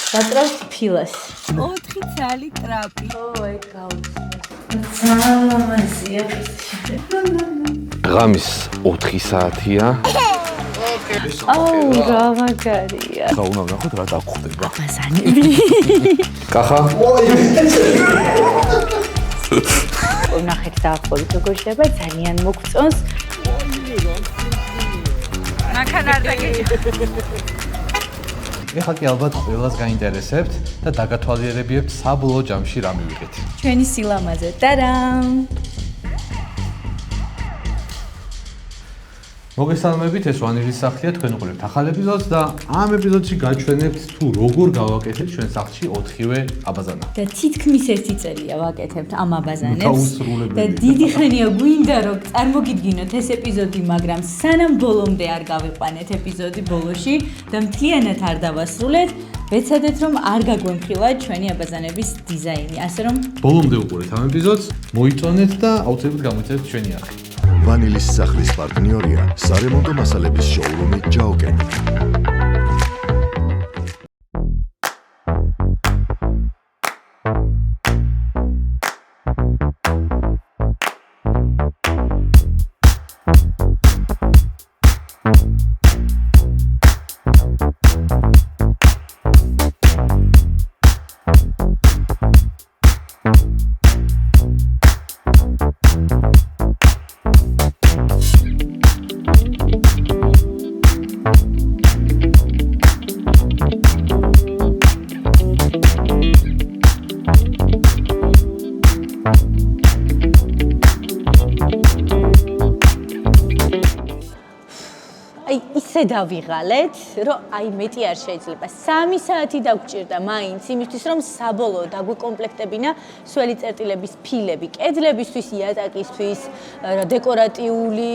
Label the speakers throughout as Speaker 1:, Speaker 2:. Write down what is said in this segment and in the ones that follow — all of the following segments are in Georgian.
Speaker 1: ვატრავს ფილას.
Speaker 2: 4 ცალი ტრაპი.
Speaker 1: ოი, გამოსია.
Speaker 3: ღამის 4 საათია.
Speaker 1: აუ, რა მაგარია.
Speaker 3: ხა უნდა ვნახოთ რა დაგხვდება.
Speaker 1: ბაზანები.
Speaker 3: კახა.
Speaker 1: ვნახეთ დაახლოებით როგორ შეიძლება ძალიან მოგწონს.
Speaker 2: მანქანა არ დაგეჭირდა.
Speaker 4: ეხლა კი ალბათ ყველას გაინტერესებთ და დაგათვალიერებიებთ საბოლოო ჯამში რა მივიღეთ.
Speaker 1: ჩვენი სილამაზე. ტარამ!
Speaker 4: მოგესალმებით, ეს ვანილის სახლია, თქვენ უყურებთ ახალ ეპიზოდს და ამ ეპიზოდში გაჩვენებთ თუ როგორ გავაკეთეთ ჩვენ სახლში 4-ვე აბაზანა.
Speaker 1: და თითქმის 1 წელია ვაკეთებთ ამ აბაზანებს.
Speaker 4: უთაუსრულებელი.
Speaker 1: და დიდი ხანია გვინდა რომ წარმოგიდგინოთ ეს ეპიზოდი, მაგრამ სანამ ბოლომდე არ გავიყვანეთ ეპიზოდი ბოლოში და მთლიანად არ დავასრულეთ, ვეცადეთ რომ არ გაგვემხილა ჩვენი აბაზანების დიზაინი, ასე რომ
Speaker 4: ბოლომდე უყურეთ ამ ეპიზოდს, მოიწონეთ და აუცილებლად გამოიწერეთ ჩვენი არხი.
Speaker 5: ვანილის სახლის პარტნიორია სარემონტო მასალების შოურუმი ჯაოკენი.
Speaker 1: ისე დავიღალეთ, რომ აი მეტი არ შეიძლება. 3 საათი დაგვჭირდა მაინც იმისთვის, რომ საბოლოო დაგვიკომპლექტებინა სველი წერტილების ფილები, კედლებისთვის, იატაკისთვის, დეკორატიული,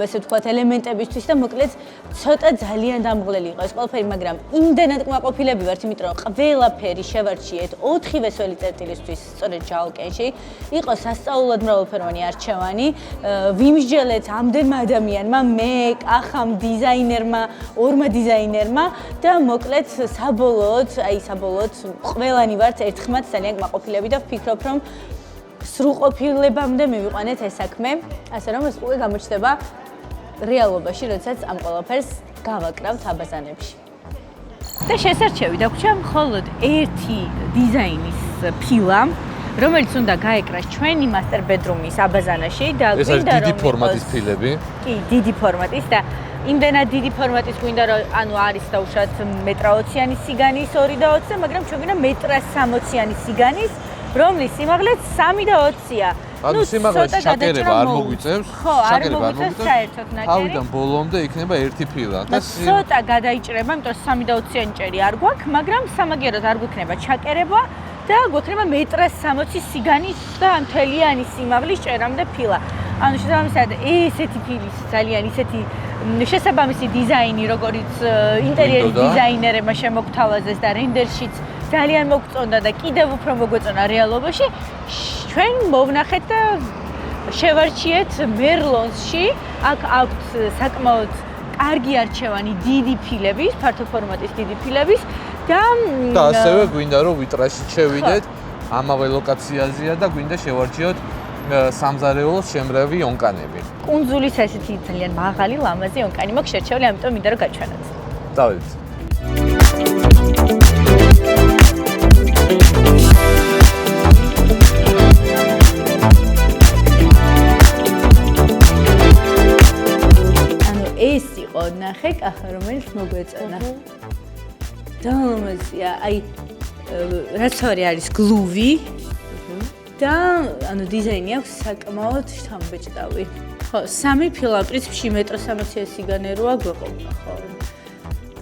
Speaker 1: ესე ვთქვათ, ელემენტებისთვის და მოკლედ ცოტა ძალიან დამღლელი იყო ეს ყველაფერი, მაგრამ იმდენად კმაყოფილები ვართ, იმიტომ რომ ყველაფერი შევარჩიეთ 4-ვე სველი წერტილისთვის, სწორედ ჯაოკენში. იყო სასწაულად მრავალფეროვანი არჩევანი, ვიმსჯელეთ ამდენმა ადამიანმა, მე ახამ დიზაინერმა, 2 დიზაინერმა და მოკლედ საბოლოოდ ყველანი ვართ ერთხმად ძალიან კმაყოფილები და ვფიქრობ, რომ სრულყოფილებამდე მივიყვანეთ ეს საქმე, ასე რომ ეს უკვე გამოჩნდება რეალობაში, როდესაც ამ ყველაფერს გავაკრავთ აბაზანებში. და შესარჩევი დაგვრჩა მხოლოდ 1 დიზაინის ფილა, რომელიც უნდა გაეკრას ჩვენი master bedroom-ის აბაზანაში და
Speaker 3: ეს არის დიდი ფორმატის ფილები.
Speaker 1: კი, დიდი ფორმატის და იმდენად დიდი ფორმატის გვინდა რომ ანუ არის დაუშვათ 1.20-იანი სიგანის 2.20, მაგრამ ჩვენ გვინდა 1.60-იანი სიგანის, რომლის სიმაღლეც 3.20-ია.
Speaker 3: ანუ სიმაღლეში ჩაკერება არ მოგვიწევს.
Speaker 1: ხო, არ მოგვიწევს საერთოდ ნაკერი.
Speaker 3: თავიდან ბოლომდე იქნება 1 ფილა
Speaker 1: და ცოტა გადაიჭრება, იმიტომ რომ 3.20-იანი ჭერი არ გვაქვს, მაგრამ სამაგეროდ არ გვიქნება ჩაკერება. და გვექნება 1.60 სიგანის და მთლიანი სიმაღლის ჭერამდე ფილა. ანუ შესაბამისად ესეთი ფილის ძალიან ისეთი შესაბამისი დიზაინი, როგორც ინტერიერის დიზაინერებმა შემოგთავაზეს და რენდერშიც ძალიან მოგწონდა და კიდევ უფრო მოგვეწონა რეალობაში, ჩვენ მოვნახეთ და შევარჩიეთ მერლონსში. აქ აქვთ საკმაოდ კარგი არჩევანი დიდი ფილების, ფართო ფორმატის დიდი ფილების და
Speaker 3: ასევე გვინდა რომ ვიტრაჟში შევიდეთ ამავე ლოკაციაზეა და გვინდა შევარჩიოთ სამზარეულოს შემრევი ონკანები.
Speaker 1: კუნძულის ესეთი ძალიან მაღალი ლამაზი ონკანი მაქვს შერჩეული, ამიტომ მინდა რომ გაჩვენოთ.
Speaker 3: დავიდეთ.
Speaker 1: ანუ ეს იყო ნახე კახა, რომელიც მოგვეწონა. დამლამაზია, აი რაც არის გლუვი და ანუ დიზაინი აქვს საკმაოდ შთამბეჭდავი. ხო, 3 ფილა პრინციპში 1.60 სიგანე როა გვეყოფა, ხო.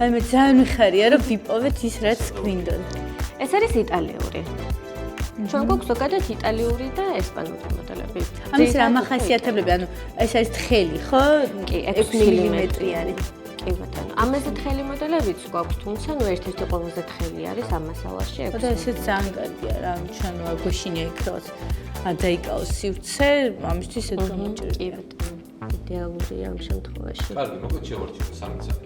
Speaker 1: აი მე ძალიან მიხარია რომ ვიპოვეთ ის რაც გვინდოდა.
Speaker 6: ეს არის იტალიური. ჩვენ გვაქვს ზოგადად იტალიური და ესპანური მოდელები.
Speaker 1: ამის რა მახასიათებლები, ანუ ეს არის თხელი, ხო?
Speaker 6: კი, 6 მმ-იანი. კი ბატონო. ამაზე თხელი მოდელებიც გვაქვს, თუმცა ნუ ერთ-ერთი ყველაზე თხელი არის ამ მასალაში 6
Speaker 1: და ესეც ძალიან კარგია რა, ჩვენ გვეშინია იქ რაღაც დაიკავოს სივრცე, ამისთვის ეს გამოჭირდება.
Speaker 6: კი ბატონო. იდეალურია ამ შემთხვევაში.
Speaker 3: კარგი, მოკლედ შევარჩიოთ 3 წელი.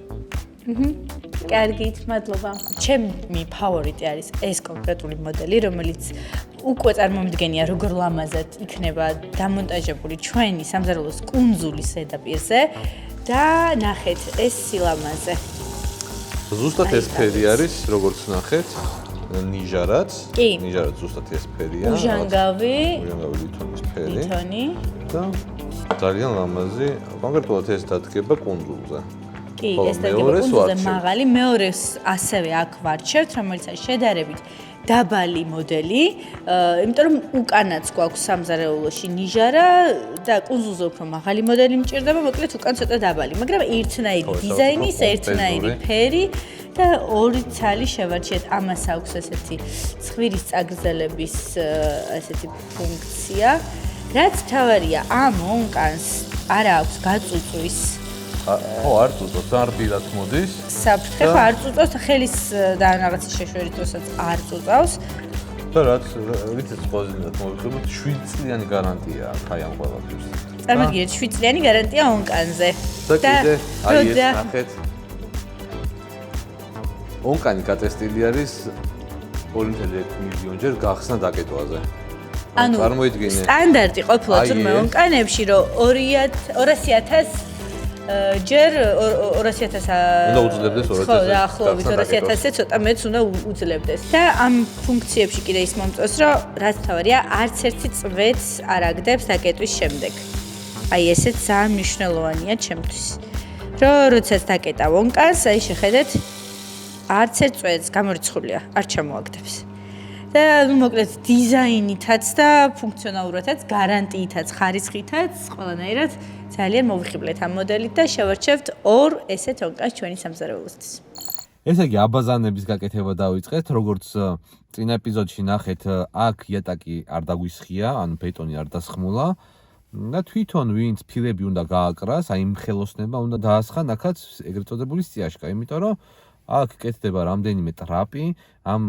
Speaker 1: კარგით, მადლობა. ჩემი ფავორიტი არის ეს კონკრეტული მოდელი, რომელიც უკვე წარმომიდგენია, როგორ ლამაზად იქნება დამონტაჟებული ჩვენი სამზარეულოს კუნძულის ზედაპირზე და ნახეთ ეს სილამაზე.
Speaker 3: ზუსტად ეს ფერი არის, როგორც ნახეთ, ნიჟარაც.
Speaker 1: კი.
Speaker 3: ნიჟარაც ზუსტად ეს ფერია.
Speaker 1: უჟანგავი,
Speaker 3: ლითონის ფერი.
Speaker 1: ლითონი.
Speaker 3: და ძალიან ლამაზი, კონკრეტულად ეს დადგება კუნძულზე.
Speaker 1: კი, ეს დადგება კუნძულზე მაღალი, მეორეს ასევე აქ ვარჩევთ, რომელიც არის შედარებით დაბალი მოდელი, იმიტომ რომ უკანაც გვაქვს სამზარეულოში ნიჟარა და კუნძულზე უფრო მაღალი მოდელი მჭირდება, მოკლედ უკან ცოტა დაბალი, მაგრამ ერთნაირი დიზაინის, ერთნაირი ფერი და ორი ცალი შევარჩიეთ. ამას აქვს ესეთი ცხვირის წაგრძელების ესეთი ფუნქცია. რაც თავარია, ამ ონკანს არ აქვს გაწუწვის
Speaker 3: ხო, არ წუწობს, არ დიდად მოდის.
Speaker 1: საფრთხე ხო არ წუწავს, ხელის და რაღაცის შეშვერით როსაც არ წუწავს.
Speaker 3: და რაც რითიც პოზიტიურად მოვიხილოთ, 7 წლიანი გარანტია აქვს აი ამ ყველაფრის.
Speaker 1: წარმოგიდგენთ, 7 წლიანი გარანტია ონკანზე.
Speaker 3: და კიდე აი ეს ნახეთ. ონკანი გატესტილი არის 2.1 მილიონჯერ გახსნა დაკეტვაზე.
Speaker 1: ანუ
Speaker 3: წარმოიდგინე.
Speaker 1: სტანდარტი ყოფილა თურმე ონკანებში, რომ 200.000 ჯერ 200.000
Speaker 3: უნდა უძლებდეს 200.000.
Speaker 1: ხო, დაახლოებით 200.000-ზე ცოტა მეც უნდა უძლებდეს. და ამ ფუნქციებში კიდე ის მომწონს, რომ რაც თავარია, არც ერთი წვეთს არ აგდებს დაკეტვის შემდეგ. აი ესეც ძალიან მნიშვნელოვანია ჩემთვის. რომ როდესაც დაკეტავ ონკანს, აი შეხედეთ, არც ერთ წვეთს გამორიცხულია, არ ჩამოაგდებს. და ნუ მოკლედ დიზაინითაც და ფუნქციონალურადაც, გარანტიითაც, ხარისხითაც, ყველანაირად ძალიან მოვიხიბლეთ ამ მოდელით და შევარჩევთ ორ ესეთ ონკანს ჩვენი სამზარეულოსთვის.
Speaker 4: ესე იგი, აბაზანების გაკეთება დავიწყეთ, როგორც წინ ეპიზოდში ნახეთ, აქ იატაკი არ დაგვისხია, ანუ ბეტონი არ დასხმულა და თვითონ ვინც ფილები უნდა გააკრას, აი იმ ხელოსნება უნდა დაასხან აქაც ეგრეთ წოდებული სიაშკა, იმიტომ რომ აქ კეთდება რამდენიმე ტრაპი, ამ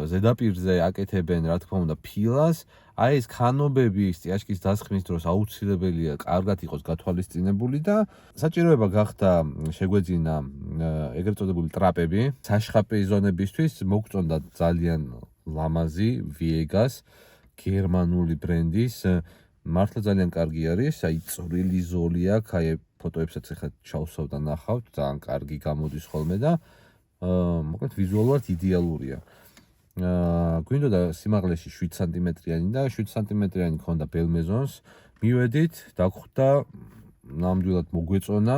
Speaker 4: ზედაპირზე აკეთებენ, რა თქმა უნდა, ფილას. აი ეს ქანობები სიაშკის დასხმის დროს აუცილებელია კარგად იყოს გათვალისწინებული და საჭიროება გახდა შეგვეძინა ეგრეთ წოდებული ტრაპები. საშხაპი ზონებისთვის მოგწონდა ძალიან ლამაზი Viegas გერმანული ბრენდის. მართლა ძალიან კარგი არის, აი წვრილი ზოლი აქვს, აი ფოტოებსაც ახლა ჩავსავ და ნახავთ, ძალიან კარგი გამოდის ხოლმე და მოკლედ ვიზუალურად იდეალურია. გვინდოდა სიმაღლეში 7 სანტიმეტრიანი და 7 სანტიმეტრიანი ქონდა ბელმეზონს. მივედით, დაგხვდა, ნამდვილად მოგვეწონა.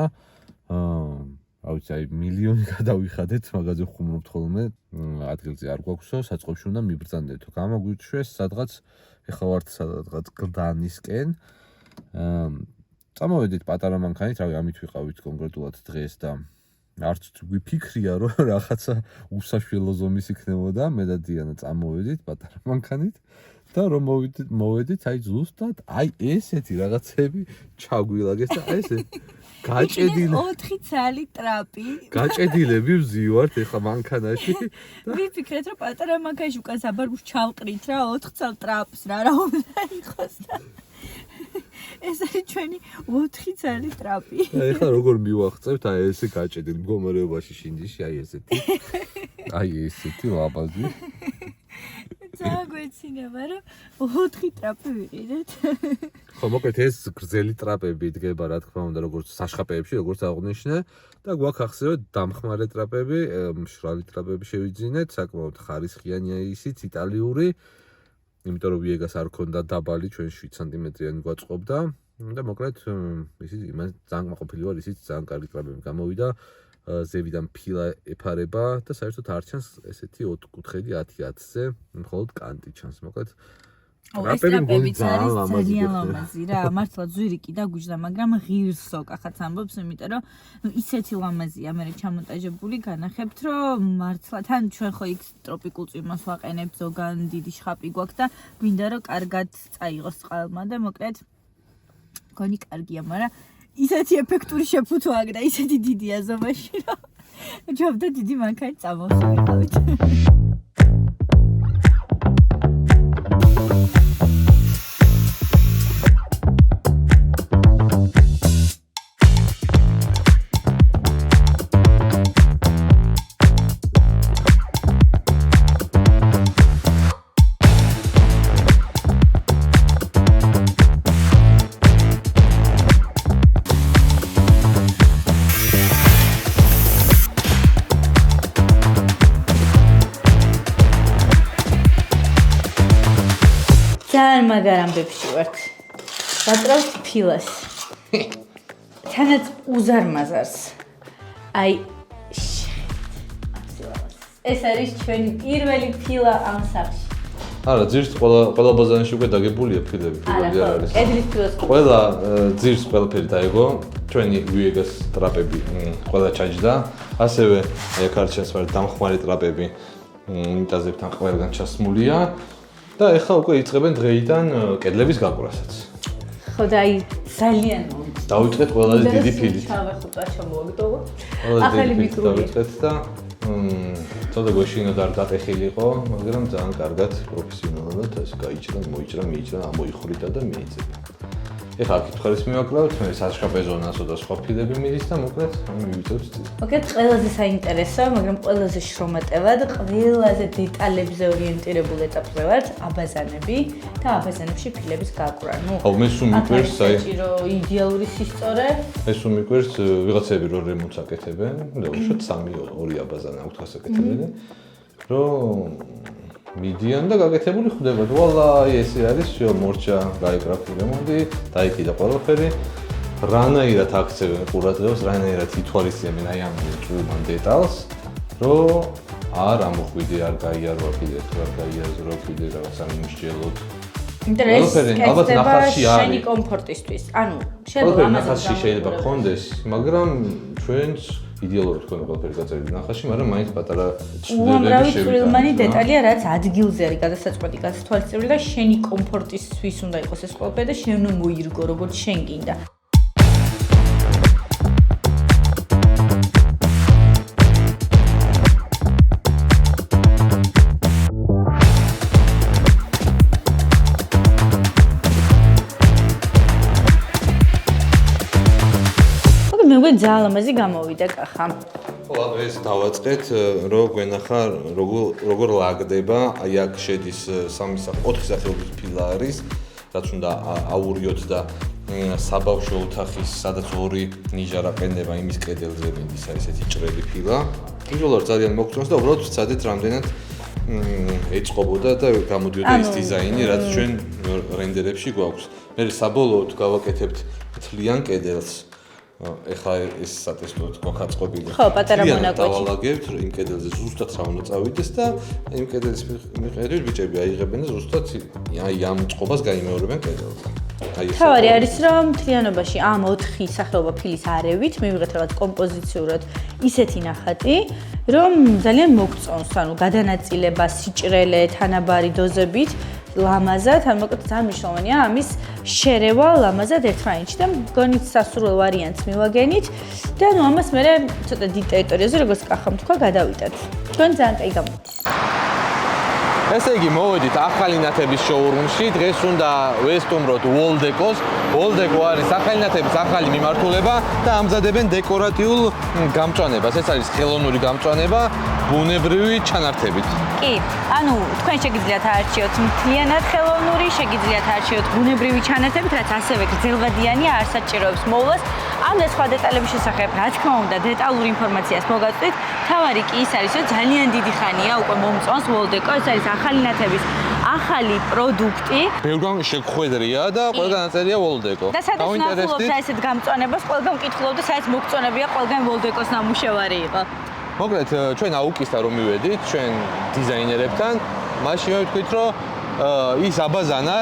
Speaker 4: რა ვიცი, აი მილიონი გადავიხადეთ, მაგაზე ხუმრობთ ხოლმე, ადგილზე არ გვაქვსო, საწყობში უნდა მიბრძანდეთო. გამოგვიშვეს სადღაც ეხლა ვართ სადღაც გლდანისკენ. წამოვედით პატარა მანქანით, რავი, ამით ვიყავით კონკრეტულად დღეს და არც გვიფიქრია, რომ რაღაცა უსაშველო ზომის იქნებოდა, მე და დიანა წამოვედით პატარა მანქანით და რომ მოვედით, აი ზუსტად, აი ესეთი რაღაცები ჩაგვილაგეს და აი ესე გაჭედილი
Speaker 2: 4 ცალი ტრაპი.
Speaker 4: გაჭედილები ვზივართ ეხლა მანქანაში და
Speaker 2: ვიფიქრეთ, რომ პატარა მანქანაში უკან საბარგულს ჩავყრით რა 4 ცალ ტრაპს რა უნდა იყოს და ეს არის ჩვენი 4 ცალი ტრაპი.
Speaker 4: ეხლა როგორ მივახცევთ აი ესე გაჭედილი მდგომარეობაში შინდიში აი ესეთი. აი ესეთი ლაბაზი.
Speaker 2: წაგვეცინება რომ 4 ტრაპი ვიყიდეთ.
Speaker 4: ხო, მოკლედ ეს გრძელი ტრაპები დგება, რა თქმა უნდა, როგორც საშხაპეებში, როგორც აღნიშნე და გვაქვს ახსოვეთ დამხმარე ტრაპები, მშრალი ტრაპები შევიძინეთ, საკმაოდ ხარისხიანია ისიც, იტალიური. იმიტომ რომ Viegas არ ქონდა დაბალი, ჩვენ 7 სანტიმეტრიანი გვაწყობდა და მოკლედ ისიც იმას ძალიან კმაყოფილი ვარ, ისიც ძალიან კარგი ტრაპები გამოვიდა. ზევიდან ფილა ეფარება და საერთოდ არ ჩანს ესეთი 4 კუთხედი 10-10-ზე, მხოლოდ კანტი ჩანს. მოკლედ
Speaker 2: ტრაპები მგონი ძალიან ლამაზი რა, მართლა ძვირი კი დაგვიჯდა, მაგრამ ღირსო კახაც ამბობს, იმიტომ რომ ისეთი ლამაზია მე ჩამონტაჟებული, განახებთ რომ მართლა თან ჩვენ ხო იქ ტროპიკულ წვიმას ვაყენებთ, ზოგან დიდი შხაპი გვაქვს და გვინდა რომ კარგად წაიღოს წყალმა და მოკლედ მგონი კარგია, მაგრამ ისეთი ეფექტური შეფუთვა აქვს და ისეთი დიდია ზომაში რომ ჯობდა დიდი მანქანი წამოვსვიყავით.
Speaker 1: ძალიან მაგარ ამბებში ვართ. ვატრევთ ფილას. თანაც უზარმაზარს. აი ეს არის ჩვენი პირველი ფილა ამ სახლში.
Speaker 3: არა, ძირს ყველა ბაზარში უკვე დაგებულია ფილები, ფილები არ არის.
Speaker 1: კედლის ფილას.
Speaker 3: ყველა ძირს ყველაფერი დაიგო, ჩვენი ვიეგას ტრაპები ყველა ჩაჯდა, ასევე აქ არ ჩასვარ დამხმარე ტრაპები მიტაზებთან ყველგან ჩასმულია და ეხლა უკვე იწყებენ დღეიდან კედლების გაკვრასაც.
Speaker 1: ხო და აი ძალიან
Speaker 3: დავიწყეთ ყველაზე დიდი ფილით.
Speaker 1: ჩავეხუტა ჩამოაგდოვა.
Speaker 3: ახალი
Speaker 1: ახალი მიკროფონი.
Speaker 3: დავიწყეთ და ცოტა გვეშინოდა არ დატეხილიყო, მაგრამ ძალიან კარგად პროფესიონალურად ეს გაიჭრა, მოიჭრა, ამოიხვრიტა და მიიწება. ეხლა აქ ხარის მივაკრავთ, მე საშკაფე ზონასო და სხვა ფილები მიდის და მოკლედ მივიწევთ წინ.
Speaker 1: მოგეთ ყველაზე საინტერესო, მაგრამ ყველაზე შრომატევად, ყველაზე დეტალებზე ორიენტირებულ ეტაპზე ვართ, აბაზანები და აბაზანებში ფილების გაკვრა.
Speaker 3: ხო, მე სულ მიყვარს აი
Speaker 1: საჭირო იდეალური სისწორე.
Speaker 3: ეს რომ მიყვარს ვიღაცები რო რემონტს აკეთებენ, და უშოთ 3-2 აბაზანა აქვს გასაკეთებელი, რომ მიდიან და გაკეთებული ხდება. ვალა, ესე არის, შო მორჩა, გაიკრა რემონტი, დაიკიდა ყველაფერი. რანაირად აქცევენ ყურადღებას, რანაირად ითვალისწინებენ აი ამ წვიმან დეტალს, რომ არ ამოხვიდე, არ გაიარვა კიდე, არ გაიაზრო კიდე რაღაცა მიმსჯელოთ. ალბათ ნახაში არის.
Speaker 1: შენი კომფორტისთვის. ანუ შეიძლება
Speaker 3: ყველაფერი
Speaker 1: ამაზე
Speaker 3: ნახაში შეიძლება გქონდეს, მაგრამ ჩვენს იდეალურად გქონდა ყველაფერი გაწერილი ნახაში, მაგრამ მაინც პატარა
Speaker 1: უამრავი
Speaker 3: ცვლილებები
Speaker 1: წვრილმანი დეტალია, რაც ადგილზე არის გადასაწყვეტი, გასათვალისწინებელი და შენი კომფორტისთვის უნდა იყოს ეს ყველაფერი და შენ უნდა მოირგო, როგორც შენ გინდა. ძალიან ლამაზი გამოვიდა კახა.
Speaker 3: ხო, აბა ეს დავაწყეთ, რომ გვენახა როგორ ლაგდება, აი აქ შედის 4 სახეობის ფილა არის, რაც უნდა აურიოთ და საბავშვო ოთახის, სადაც 2 ნიჟარა ყენდება იმის კედელზე მინდის არის ესეთი ჭრელი ფილა. ვიზუალურად ძალიან მოგწონს და უბრალოდ ვცადეთ რამდენად ეწყობოდა და გამოდიოდა ეს დიზაინი, რაც ჩვენ რენდერებში გვაქვს. მე საბოლოოდ გავაკეთებთ მთლიან კედელს. ეხლა ეს სატესტოდ გვაქვს.
Speaker 1: ხო, პატარა მონაკვეთი.
Speaker 3: დავალაგებთ, რომ იმ კედელზე ზუსტად რა უნდა წავიდეს და იმ კედლის მიხედვით ბიჭები აიღებენ და ზუსტად აი ამ წყობას გაიმეორებენ კედელზე.
Speaker 1: თავარი არის, რომ მთლიანობაში ამ 4 სახეობა ფილის არევით მივიღეთ რაღაც კომპოზიციურად ისეთი ნახატი, რომ ძალიან მოგწონს, ანუ გადანაწილება, სიჭრელე, თანაბარი დოზებით. ლამაზად, ან მოკლედ ძალიან მნიშვნელოვანია ამის შერევა ლამაზად ერთმანეთში და მგონით სასურველ ვარიანტს მივაგენით და ნუ ამას მე ცოტა დიდ ტერიტორიაზე როგორც კახამ თქვა გადავიდათ. თქვენ ძალიან კაი გამოდის.
Speaker 3: ესე იგი, მოვედით ახალი ნათების შოურუმში. დღეს უნდა ვესტუმროთ Wall-Deco-ს. Wall-Deco არის ახალი ნათების ახალი მიმართულება და ამზადებენ დეკორატიულ გამწვანებას. ეს არის ხელოვნური გამწვანება ბუნებრივი ჩანართებით.
Speaker 1: კი, ანუ თქვენ შეგიძლიათ აარჩიოთ მთლიანად ხელოვნური, შეგიძლიათ აარჩიოთ ბუნებრივი ჩანართებით, რაც ასევე გრძელვადიანია, არ საჭიროებს მოვლას. ამ და სხვა დეტალების შესახებ, რა თქმა უნდა, დეტალურ ინფორმაციას მოგაწვით. თავარი კი ის არის, რომ ძალიან დიდი ხანია უკვე მომწონს Wall-Deco, ეს არის ახალი ნათების ახალი პროდუქტი.
Speaker 3: ბევრგან შეგხვედრია და ყველგან აწერია Wall-Deco.
Speaker 1: და სადაც ნახულობთ ესეთ გამწვანებას, ყველგან მკითხულობთ და სადაც მოგწონებია, ყველგან Wall-Deco-ს ნამუშევარი იყო.
Speaker 3: მოკლედ, ჩვენ აუკისთან რომ მივედით, ჩვენ დიზაინერებთან, მაშინ ვთქვით, რომ ის აბაზანა,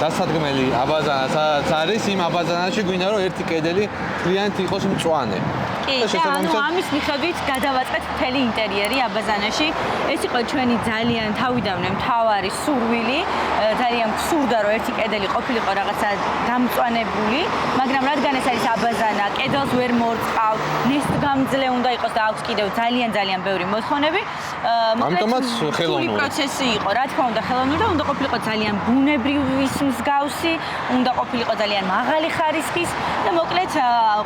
Speaker 3: დასადგმელი აბაზანა, სადაც არის, იმ აბაზანაში გვინდა რომ ერთი კედელი მთლიანად იყოს მწვანე.
Speaker 1: კი, და ანუ ამის მიხედვით გადავაწყეთ მთელი ინტერიერი აბაზანაში. ეს იყო ჩვენი ძალიან თავიდანვე მთავარი სურვილი, ძალიან გსურდა რომ ერთი კედელი ყოფილიყო რაღაცა გამწვანებული, მაგრამ რადგან ეს არის აბაზანა, კედელს ვერ მორწყავთ, ნესტგამძლე უნდა იყოს და აქვს კიდევ ძალიან ბევრი მოთხოვნები.
Speaker 3: ამიტომაც ხელოვნური
Speaker 1: პროცესი იყო, რა თქმა უნდა, ხელოვნური და უნდა ყოფილიყო ძალიან ბუნებრივის მსგავსი, უნდა ყოფილიყო ძალიან მაღალი ხარისხის და მოკლედ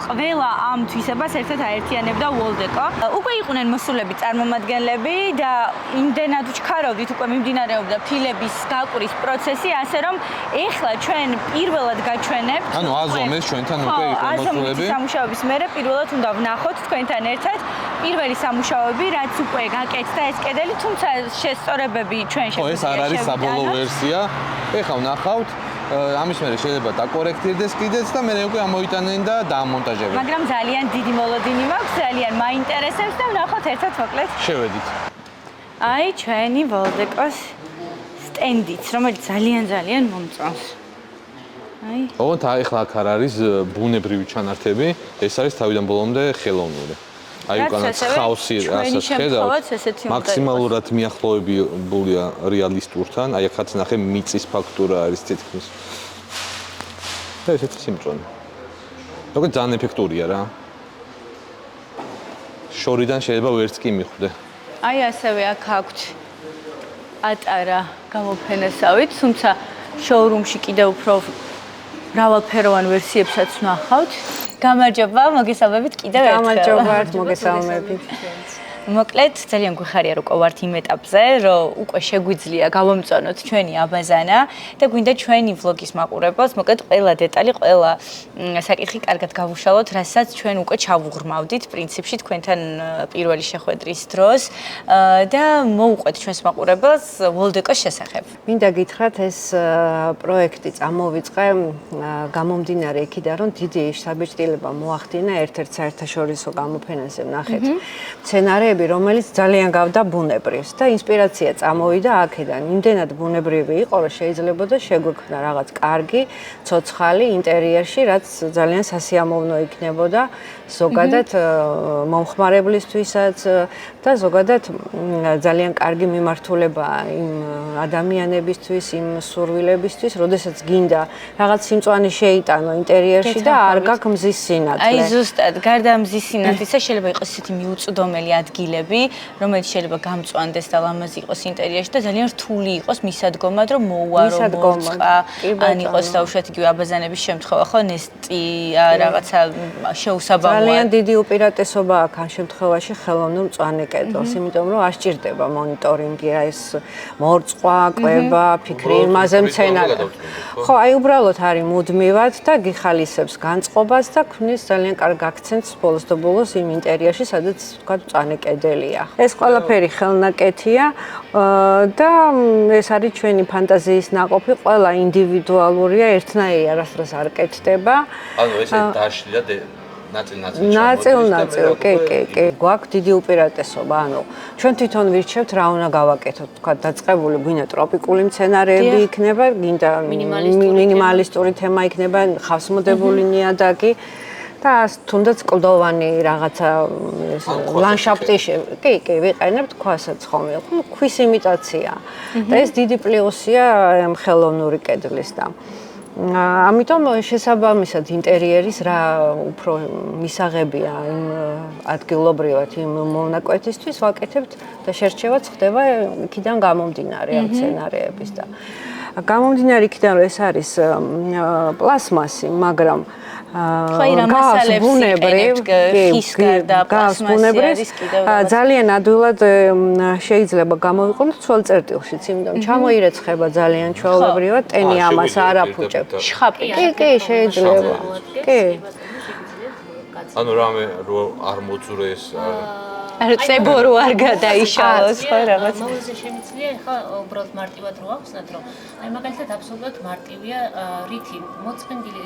Speaker 1: ყველა ამ თვისებას ერთად აერთიანებდა Wall-Deco. უკვე იყვნენ მოსულები წარმომადგენლები და იმდენად ვჩქარავდით, უკვე მიმდინარეობდა ფილების გაკვრის პროცესი, ასე რომ ეხლა ჩვენ პირველად გაჩვენებთ.
Speaker 3: ანუ აზომეს ჩვენთან უკვე იყვნენ მოსულები.
Speaker 1: სამუშაოების მერე პირველად უნდა ვნახოთ თქვენთან ერთად
Speaker 2: პირველი სამუშაოები, რაც უკვე გაკეთდა ეს კედელი, თუმცა შესწორებები ჩვენ
Speaker 3: ხო, ეს არ არის საბოლოო ვერსია. ეხლა ვნახავთ. ამის მერე შეიძლება დაკორექტირდეს კიდეც და მე უკვე ამოიტანენ და დაამონტაჟებენ.
Speaker 2: მაგრამ ძალიან დიდი მოლოდინი მაქვს, ძალიან მაინტერესებს და ვნახოთ ერთად მოკლედ.
Speaker 3: შევედით.
Speaker 2: აი, ჩვენი Voldecos სტენდიც, რომელიც ძალიან მომწონს. აი.
Speaker 3: ოღონდ ეხლა აქ არ არის ბუნებრივი ჩანართები, ეს არის თავიდან ბოლომდე ხელოვნური. აი უკანაც ხავსი რასაც ხედავთ, მაქსიმალურად მიახლოებულია რეალისტურთან, აი ახაც ნახე მიწის ფაქტურა არის თითქმის. და ესეთი სიმწვანე. როგორ ძალიან ეფექტურია რა. შორიდან შეიძლება ვერც კი მიხვდე.
Speaker 1: აი ასევე აქ აქვთ პატარა გამოფენასავით, თუმცა შოურუმში კიდევ უფრო მრავალფეროვან ვერსიებსაც ვნახავთ. გამარჯობა, მოგესალმებით კიდევ ერთხელ.
Speaker 6: გამარჯობათ, მოგესალმებით.
Speaker 1: მოკლედ, ძალიან გვიხარია რომ ყავართ იმ ეტაპზე, რომ უკვე შეგვიძლია გავამწვანოთ ჩვენი აბაზანა და გვინდა ჩვენი ვლოგის მაყურებელს, მოკლედ ყველა დეტალი, ყველა საკითხი კარგად გავუშალოთ, რასაც ჩვენ უკვე ჩავუღრმავდით პრინციპში თქვენთან პირველი შეხვედრის დროს და მოუყვეთ ჩვენს მაყურებელს Voldecos შესახებ.
Speaker 6: მინდა გითხრათ, ეს პროექტი წამოვიწყე გამომდინარე იქიდან, რომ დიდი საბეჭდილება მოახდინა ერთ-ერთ საერთაშორისო გამოფენაზე ვნახეთ სცენარები, რომელიც ძალიან გავდა ბუნებრივს და ინსპირაცია წამოვიდა აქედან. იმდენად ბუნებრივი იყო, რომ შეიძლებოდა შეგვექმნა რაღაც კარგი, ცოცხალი ინტერიერში, რაც ძალიან სასიამოვნო იქნებოდა ზოგადად მომხმარებლისთვისაც და ზოგადად ძალიან კარგი მიმართულება იმ ადამიანებისთვის, იმ სურვილებისთვის, როდესაც გინდა რაღაც სიმწვანე შეიტანო ინტერიერში და არ გაქვს მზის სინათლე.
Speaker 1: აი ზუსტად, გარდა მზის სინათლისა შეიძლება იყოს ისეთი მიუწვდომელი ადგილები, რომელიც შეიძლება გამწვანდეს და ლამაზი იყოს ინტერიერში და ძალიან რთული იყოს მისადგომად, რომ მოუარო, მოწყა, ან იყოს დაუშვათ იგივე აბაზანების შემთხვევა, ხო, ნესტი, რაღაცა შეუსაბამოა.
Speaker 6: ძალიან დიდი უპირატესობა აქვს ამ შემთხვევაში ხელოვნურ მწვანე კედელს, იმიტომ რომ არ სჭირდება მონიტორინგი, ეს მორწყვა, კვება, ფიქრი იმაზე მცენარე. ხო, აი უბრალოდ არის მუდმივად და გიხალისებს განწყობას და ქმნის ძალიან კარგ აქცენტს ბოლოს და ბოლოს იმ ინტერიერში, სადაც თქვა მწვანე კედელია. ეს ყველაფერი ხელნაკეთია და ეს არის ჩვენი ფანტაზიის ნაყოფი, ყველა ინდივიდუალურია, ერთნაირი არასდროს არ კეთდება.
Speaker 3: ანუ ესე დაშლია
Speaker 6: ნაწილ, კი. გვაქვს დიდი უპირატესობა, ანუ ჩვენ თვითონ ვირჩევთ რა უნდა გავაკეთოთ, თქვა დაწყებული გვინდა ტროპიკული მცენარეები იქნება, გინდა მინიმალისტური თემა იქნება, ხავსმოდებული ნიადაგი და თუნდაც კლდოვანი რაღაცა ლანდშაფტი კი, ვიყენებთ ქვასაც ხოლმე, ქვის იმიტაცია. და ეს დიდი პლუსია ხელოვნური კედლის და ამიტომ შესაბამისად ინტერიერის რა უფრო მისაღებია იმ ადგილობრივად იმ მონაკვეთისთვის ვაკეთებთ და შერჩევაც ხდება იქიდან გამომდინარე ამ სცენარეების და გამომდინარე იქიდან რომ ეს არის პლასმასი, მაგრამ
Speaker 1: გავს ბუნებრივ, ხის გარდა პლასმასი არის კიდევ
Speaker 6: ძალიან ადვილად შეიძლება გამოვიყენოთ ცვალ წერტილშიც, იმიტომ ჩამოირეცხება ძალიან ჩვეულებრივად, ტენი ამას არ აფუჭებს.
Speaker 1: შხაპი.
Speaker 6: კი, შეიძლება. კი.
Speaker 3: ანუ რამე რო არ მოძურეს
Speaker 1: არ წებორო არ გადაიშალოს ხო რაღაც.
Speaker 7: მოვიზე შემიძლია ხა უბრალოდ მარტივად რო ახსნათ რომ აი მაგალითად აბსოლუტურად მარტივია რითი მოწმენდილი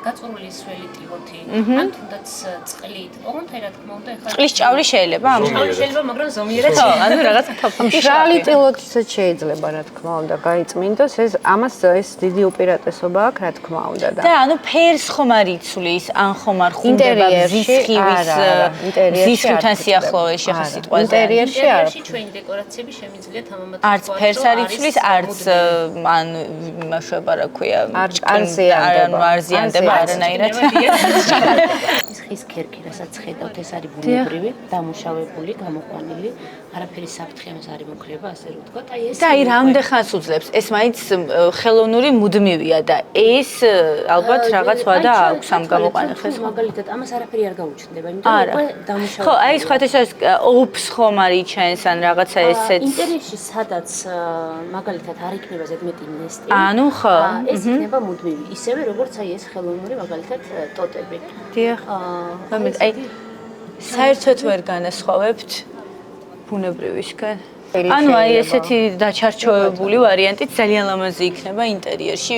Speaker 7: გაწურული სველი ტივოთი ან თუნდაც წყლით. ოღონდ აი რა თქმა უნდა ხა
Speaker 1: წყლის ჭავლი შეიძლება ამ
Speaker 7: შეიძლება მაგრამ ზომიერად
Speaker 1: ხო, ანუ რაღაც ფაფუში
Speaker 6: მშრალი ტილოთიცაც შეიძლება რა თქმა უნდა გაიწმინდოს, ამას ეს დიდი უპირატესობა აქვს რა თქმა უნდა და
Speaker 1: ანუ ფერს ხომ არ იცვლის, ან ხომ არ ხუნდება მზის ხივის მზის თან სიახლოვეში ახლა სიტყვაზე.
Speaker 6: ინტერიერში არა.
Speaker 7: ჩვენი დეკორაციები შემიძლია თამამად
Speaker 1: არც ფერს არ იცვლის, არც ან იმაშובה რა ქვია, არზიანდება არანაირად.
Speaker 7: ის ხის ქერქი, რასაც ხედავთ, ეს არის ბუნებრივი, დამუშავებული, გამოყვანილი, არაფერი საფრთხე ამას არ იმუქრება, ასე რომ ვთქვათ. აი ეს
Speaker 1: და აი რამდენ ხანს უძლებს? ეს მაინც ხელოვნური მუდმივია და ეს ალბათ რაღაც ვადა აქვს ამ გამოყვანებას.
Speaker 7: მაგალითად, ამას არაფერი არ გაუჩნდება, იმიტომ რომ უკვე დამუშავებული.
Speaker 1: ხო, აი სხვა ეს ოფს ხომ არიჩენს ან რაღაცა ესეც.
Speaker 7: ინტერიერში სადაც მაგალითად არ იქნება ზედმეტი ნესტი.
Speaker 1: ანუ ხო.
Speaker 7: ეს იქნება მუდმივი, ისევე როგორც აი ეს ხელოვნური მაგალითად ტოტები.
Speaker 1: დიახ. აი საერთოდ ვერ განასხვავებთ ბუნებრივისგან. ანუ აი ესეთი დაჩარჩოებული ვარიანტით ძალიან ლამაზი იქნება ინტერიერში,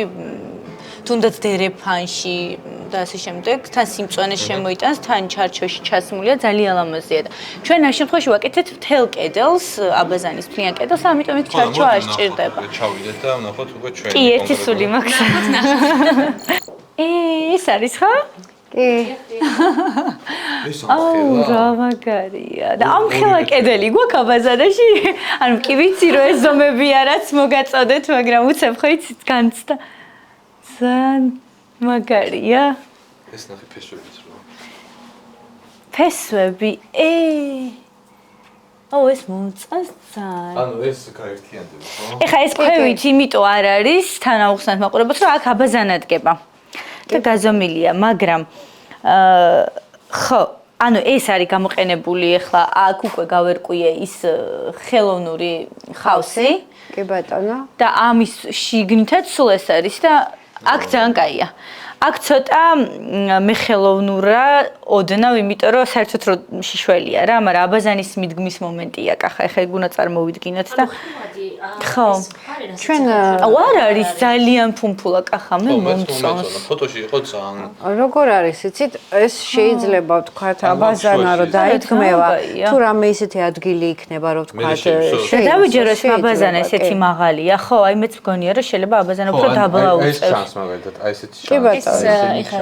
Speaker 1: თუნდაც დერეფანში და ასე შემდეგ, თან სიმწვანე შემოიტანს, თან ჩარჩოში ჩასმულია, ძალიან ლამაზია და ჩვენ ამ შემთხვევაში ვაკეთეთ მთელ კედელს, აბაზანის მთლიან კედელს, ამიტომ იქ ჩარჩო არ სჭირდება.
Speaker 3: ჩავიდეთ და ვნახოთ უკვე ჩვენ.
Speaker 1: კი, ერთი სული მაქვს. ეს არის ხო? კი. აუ, რა მაგარია. და ამ ხელა კედელი გვაქვს აბაზანაში? ანუ კი ვიცი რომ ეს ზომებია რაც მოგაწოდეთ, მაგრამ უცებ ხო იცით განცდა. ძალიან მაგარია.
Speaker 3: ეს ნახე ფესვებიც რა.
Speaker 1: ფესვები. აუ ეს მომწონს ძალიან.
Speaker 3: ანუ ეს გაერთიანდება, ხო?
Speaker 1: ეხა ეს ქვევით იმიტომ არ არის, თან აუხსნათ მაყურებელს, რომ აქ აბაზანა დგება. და გაზომილია, მაგრამ ხო, ანუ ეს არის გამოყენებული ეხლა აქ უკვე გავერკვიე ის ხელოვნური ხავსი.
Speaker 6: კი ბატონო.
Speaker 1: და ამის შიგნითაც სულ ეს არის და აქ ძალიან კაია. აქ ცოტა მეხელოვნურა ოდნავ, იმიტომ რომ საერთოდ რომ შიშველია რა, მაგრამ აბაზანის მიდგმის მომენტია, კახა, ეხლა გუნა წარმოვიდგინოთ და ხო.
Speaker 6: ჩვენ
Speaker 1: აუ არ არის ძალიან ფუმფულა კახა, მე მომწონს.
Speaker 3: ფოტოში იყო ძალიან.
Speaker 6: როგორ არის, იცით, ეს შეიძლება ვთქვათ აბაზანა რომ დაიდგმევა, თუ რამე ისეთი ადგილი იქნება, რომ ვთქვათ,
Speaker 1: დავიჯერო ეს აბაზანა ესეთი მაღალია, ხო, აი მეც მგონია რომ შეიძლება აბაზანა უფრო დაბლა
Speaker 3: ეს
Speaker 1: უწევს.
Speaker 3: ჩანს მაგალითად, აი ესეთი
Speaker 6: კი ბატონო.
Speaker 7: ეხა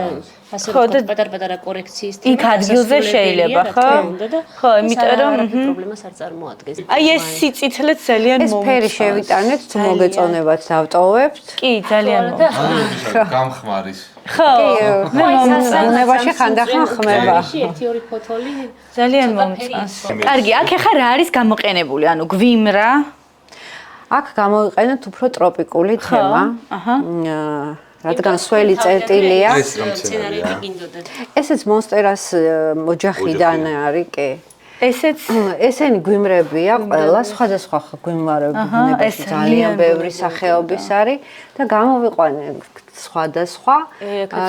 Speaker 7: ასე ვთქვათ, პატარ-პატარა კორექციის
Speaker 1: იქ ადგილზე შეიძლება, ხო? ხო, იმიტომ რომ
Speaker 7: პრობლემას არ წარმოადგენს.
Speaker 1: აი ეს სიწითლეც ძალიან
Speaker 6: ეს ფერი შევიტანეთ, თუ მოგეწონებათ დავტოვებთ.
Speaker 1: კი, ძალიან მომწონს.
Speaker 3: გამხმარის.
Speaker 1: ხო, მე
Speaker 6: ბუნებაში ხანდახან ხმება.
Speaker 7: ერთი-ორი ფოთოლი
Speaker 1: ძალიან მომწონს. კარგი, აქ ახლა რა არის გამოყენებული? ანუ გვიმრა.
Speaker 6: აქ გამოვიყენეთ უფრო ტროპიკული თემა. აჰა. რადგან სველი წერტილია.
Speaker 3: ეს რომ
Speaker 7: სცენარები გინდოდათ.
Speaker 6: ესეც მონსტერას ოჯახიდან არის, კი.
Speaker 1: ესეც
Speaker 6: ესენი გვიმრებია, ყველა სხვადასხვა გვიმრები ბუნებაში ძალიან ბევრი სახეობის არის და გამოვიყვანე სხვადასხვა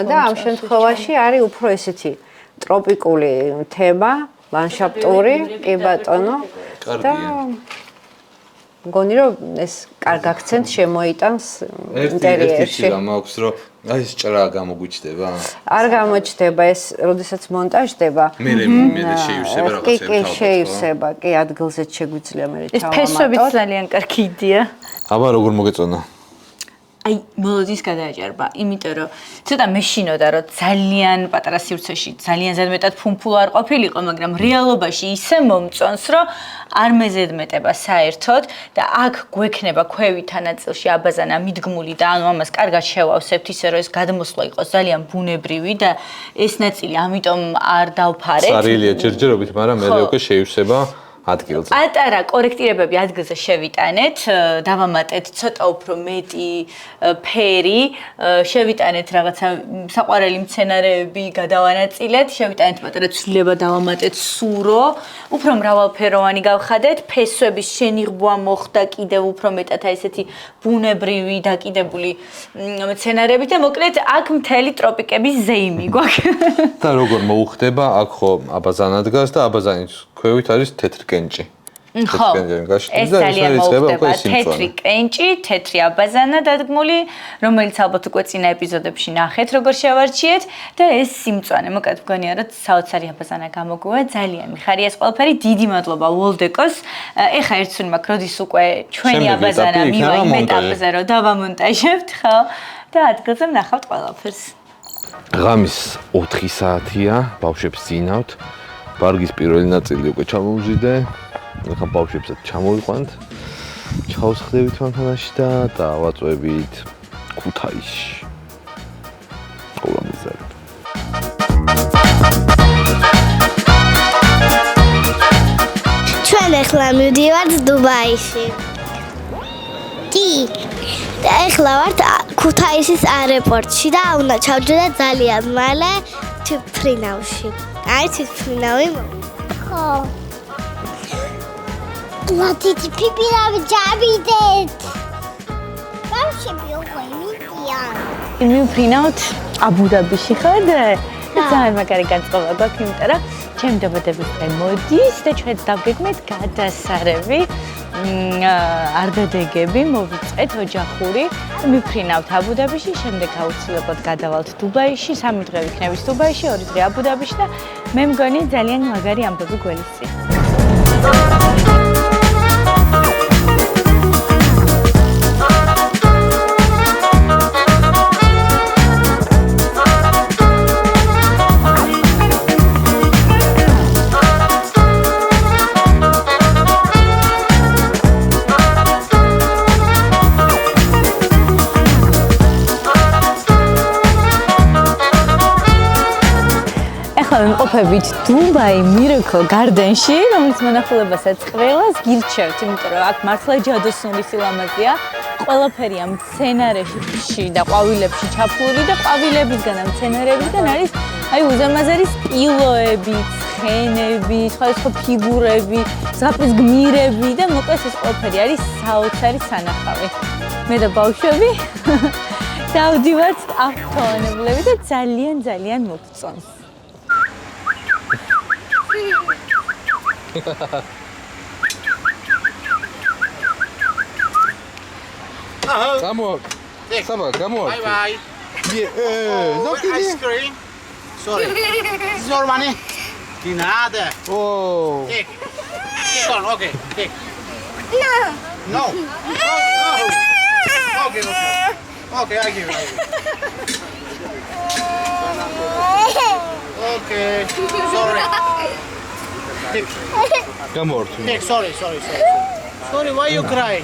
Speaker 6: და ამ შემთხვევაში არის უფრო ესეთი ტროპიკული თემა, ლანდშაფტური, კი ბატონო. და მგონი რომ ეს კარგ აქცენტს შემოიტანს ინტერიერში.
Speaker 3: ერთი რამ აქვს რომ აი ეს ჭრა გამოგვიჩდება?
Speaker 6: არ გამოჩდება ეს, როდესაც მონტაჟდება.
Speaker 3: მე შეივსება რაღაცა.
Speaker 6: კი, შეივსება, კი, ადგილზეც შეგვიძლია მე
Speaker 1: ეს ფესვებიც ძალიან კარგი იდეა.
Speaker 3: აბა როგორ მოგეწონა?
Speaker 1: აი, მოლოდის გადააჭარბა, იმიტომ რომ ცოტა მეშინოდა, რომ ძალიან პატარა სივრცეში ძალიან ზედმეტად ფუმფულა არ ყოფილიყო, მაგრამ რეალობაში ისე მომწონს, რომ არ მეზედმეტება საერთოდ და აქ გვექნება ქვევითა ნაწილში აბაზანა მიდგმული და ანუ ამას კარგად შევავსებთ, ისე რომ ეს გადმოსვლა იყოს ძალიან ბუნებრივი და ეს ნაწილი ამიტომ არ დავფარეთ.
Speaker 3: სარიელია ჯერჯერობით, მაგრამ მე უკვე შეივსება ადგილზე.
Speaker 1: პატარა კორექტირებები ადგილზე შევიტანეთ, დავამატეთ ცოტა უფრო მეტი ფერი, შევიტანეთ რაღაცა საყვარელი მცენარეები, გადავანაწილეთ, შევიტანეთ პატარა ცვლილება, დავამატეთ სურო, უფრო მრავალფეროვანი გავხადეთ, ფესვების შენიღბვა მოხდა კიდევ უფრო მეტად აი ესეთი ბუნებრივი დაკიდებული მცენარეებით და მოკლედ აქ მთელი ტროპიკების ზეიმი გვაქვს.
Speaker 3: და როგორ მოუხდება, აქ ხო აბაზანა დგას და აბაზანის ქვევით არის თეთრი კენჭი.
Speaker 1: ხო, ეს ძალიან მოუხდება, თეთრი კენჭი, თეთრი აბაზანა დადგმული, რომელიც ალბათ უკვე წინა ეპიზოდებში ნახეთ, როგორ შევარჩიეთ და ეს სიმწვანე, მოკლედ მგონია, რომ საოცარი აბაზანა გამოგვივა, ძალიან მიხარია ეს ყველაფერი, დიდი მადლობა Wall-Decos. ეხა ერთ სული მაქვს, როდის უკვე ჩვენი აბაზანა მივა იმ ეტაპზე, რომ დავამონტაჟებთ, ხო? და ადგილზე ვნახავთ ყველაფერს.
Speaker 3: ღამის 4 საათია, ბავშვებს ძინავთ. ბარგის პირველი ნაწილი უკვე ჩამოვზიდე. ახლა ბავშვებსაც ჩამოვიყვანთ. ჩავსხდებით მანქანაში და დავაწვევით ქუთაისში. ყოლა მიზარი.
Speaker 8: ჩვენ ახლა მივდივართ დუბაიში. კი. და ახლა ვართ ქუთაისის აეროპორტში და უნდა ჩავჯდეთ ძალიან მალე თვითმფრინავში. აი თვითმფრინავი. ხო. ლათითი პიპირავი ჯაბიდეთ. ბავშვები უკვე მიდიან.
Speaker 1: მივფრინავთ აბუდაბიში ხარ და ძალიან მაგარი განწყობა გვაქვს, იმიტომ რომ ჩემი დაბადების დღე მოდის და ჩვენც დავგეგმეთ გადასარევი. არ დადეგები, მოვიწყეთ ოჯახური, მიფრინავთ აბუ-დაბიში, შემდეგ აუცილებლად გადავალთ დუბაიში, 3 დღე ვიქნებით დუბაიში, 2 დღე აბუ-დაბიში და მე მგონი ძალიან მაგარი ამბები გველისწია. ვიმყოფებით დუბაი Miracle Garden-ში, რომელიც მონახულებასაც ყველას გირჩევთ, იმიტომ რომ აქ მართლა ჯადოსნური სილამაზეა. ყველაფერი ამ მცენარეში და ყვავილებში ჩაფლული და ყვავილებისგან და მცენარეებისგან არის აი უზარმაზარი სპილოები, ცხენები, სხვადასხვა ფიგურები, ზღაპრის გმირები და მოკლედ ეს ყველაფერი არის საოცარი სანახავი. მე და ბავშვები დავდივართ ავტოვანებლები და ძალიან მოგწონს.
Speaker 3: Come on. Saba, come on.
Speaker 9: Bye bye.
Speaker 3: Yeah, no
Speaker 9: Ice cream. Sorry. This is your money. De nada.
Speaker 3: Oh.
Speaker 9: Take. Take on. Okay. Take.
Speaker 8: No.
Speaker 9: No. No. Okay. Okay. I give. Okay. Sorry. Take.
Speaker 3: Come on.
Speaker 9: Take. Sorry. Sorry. Why you cry?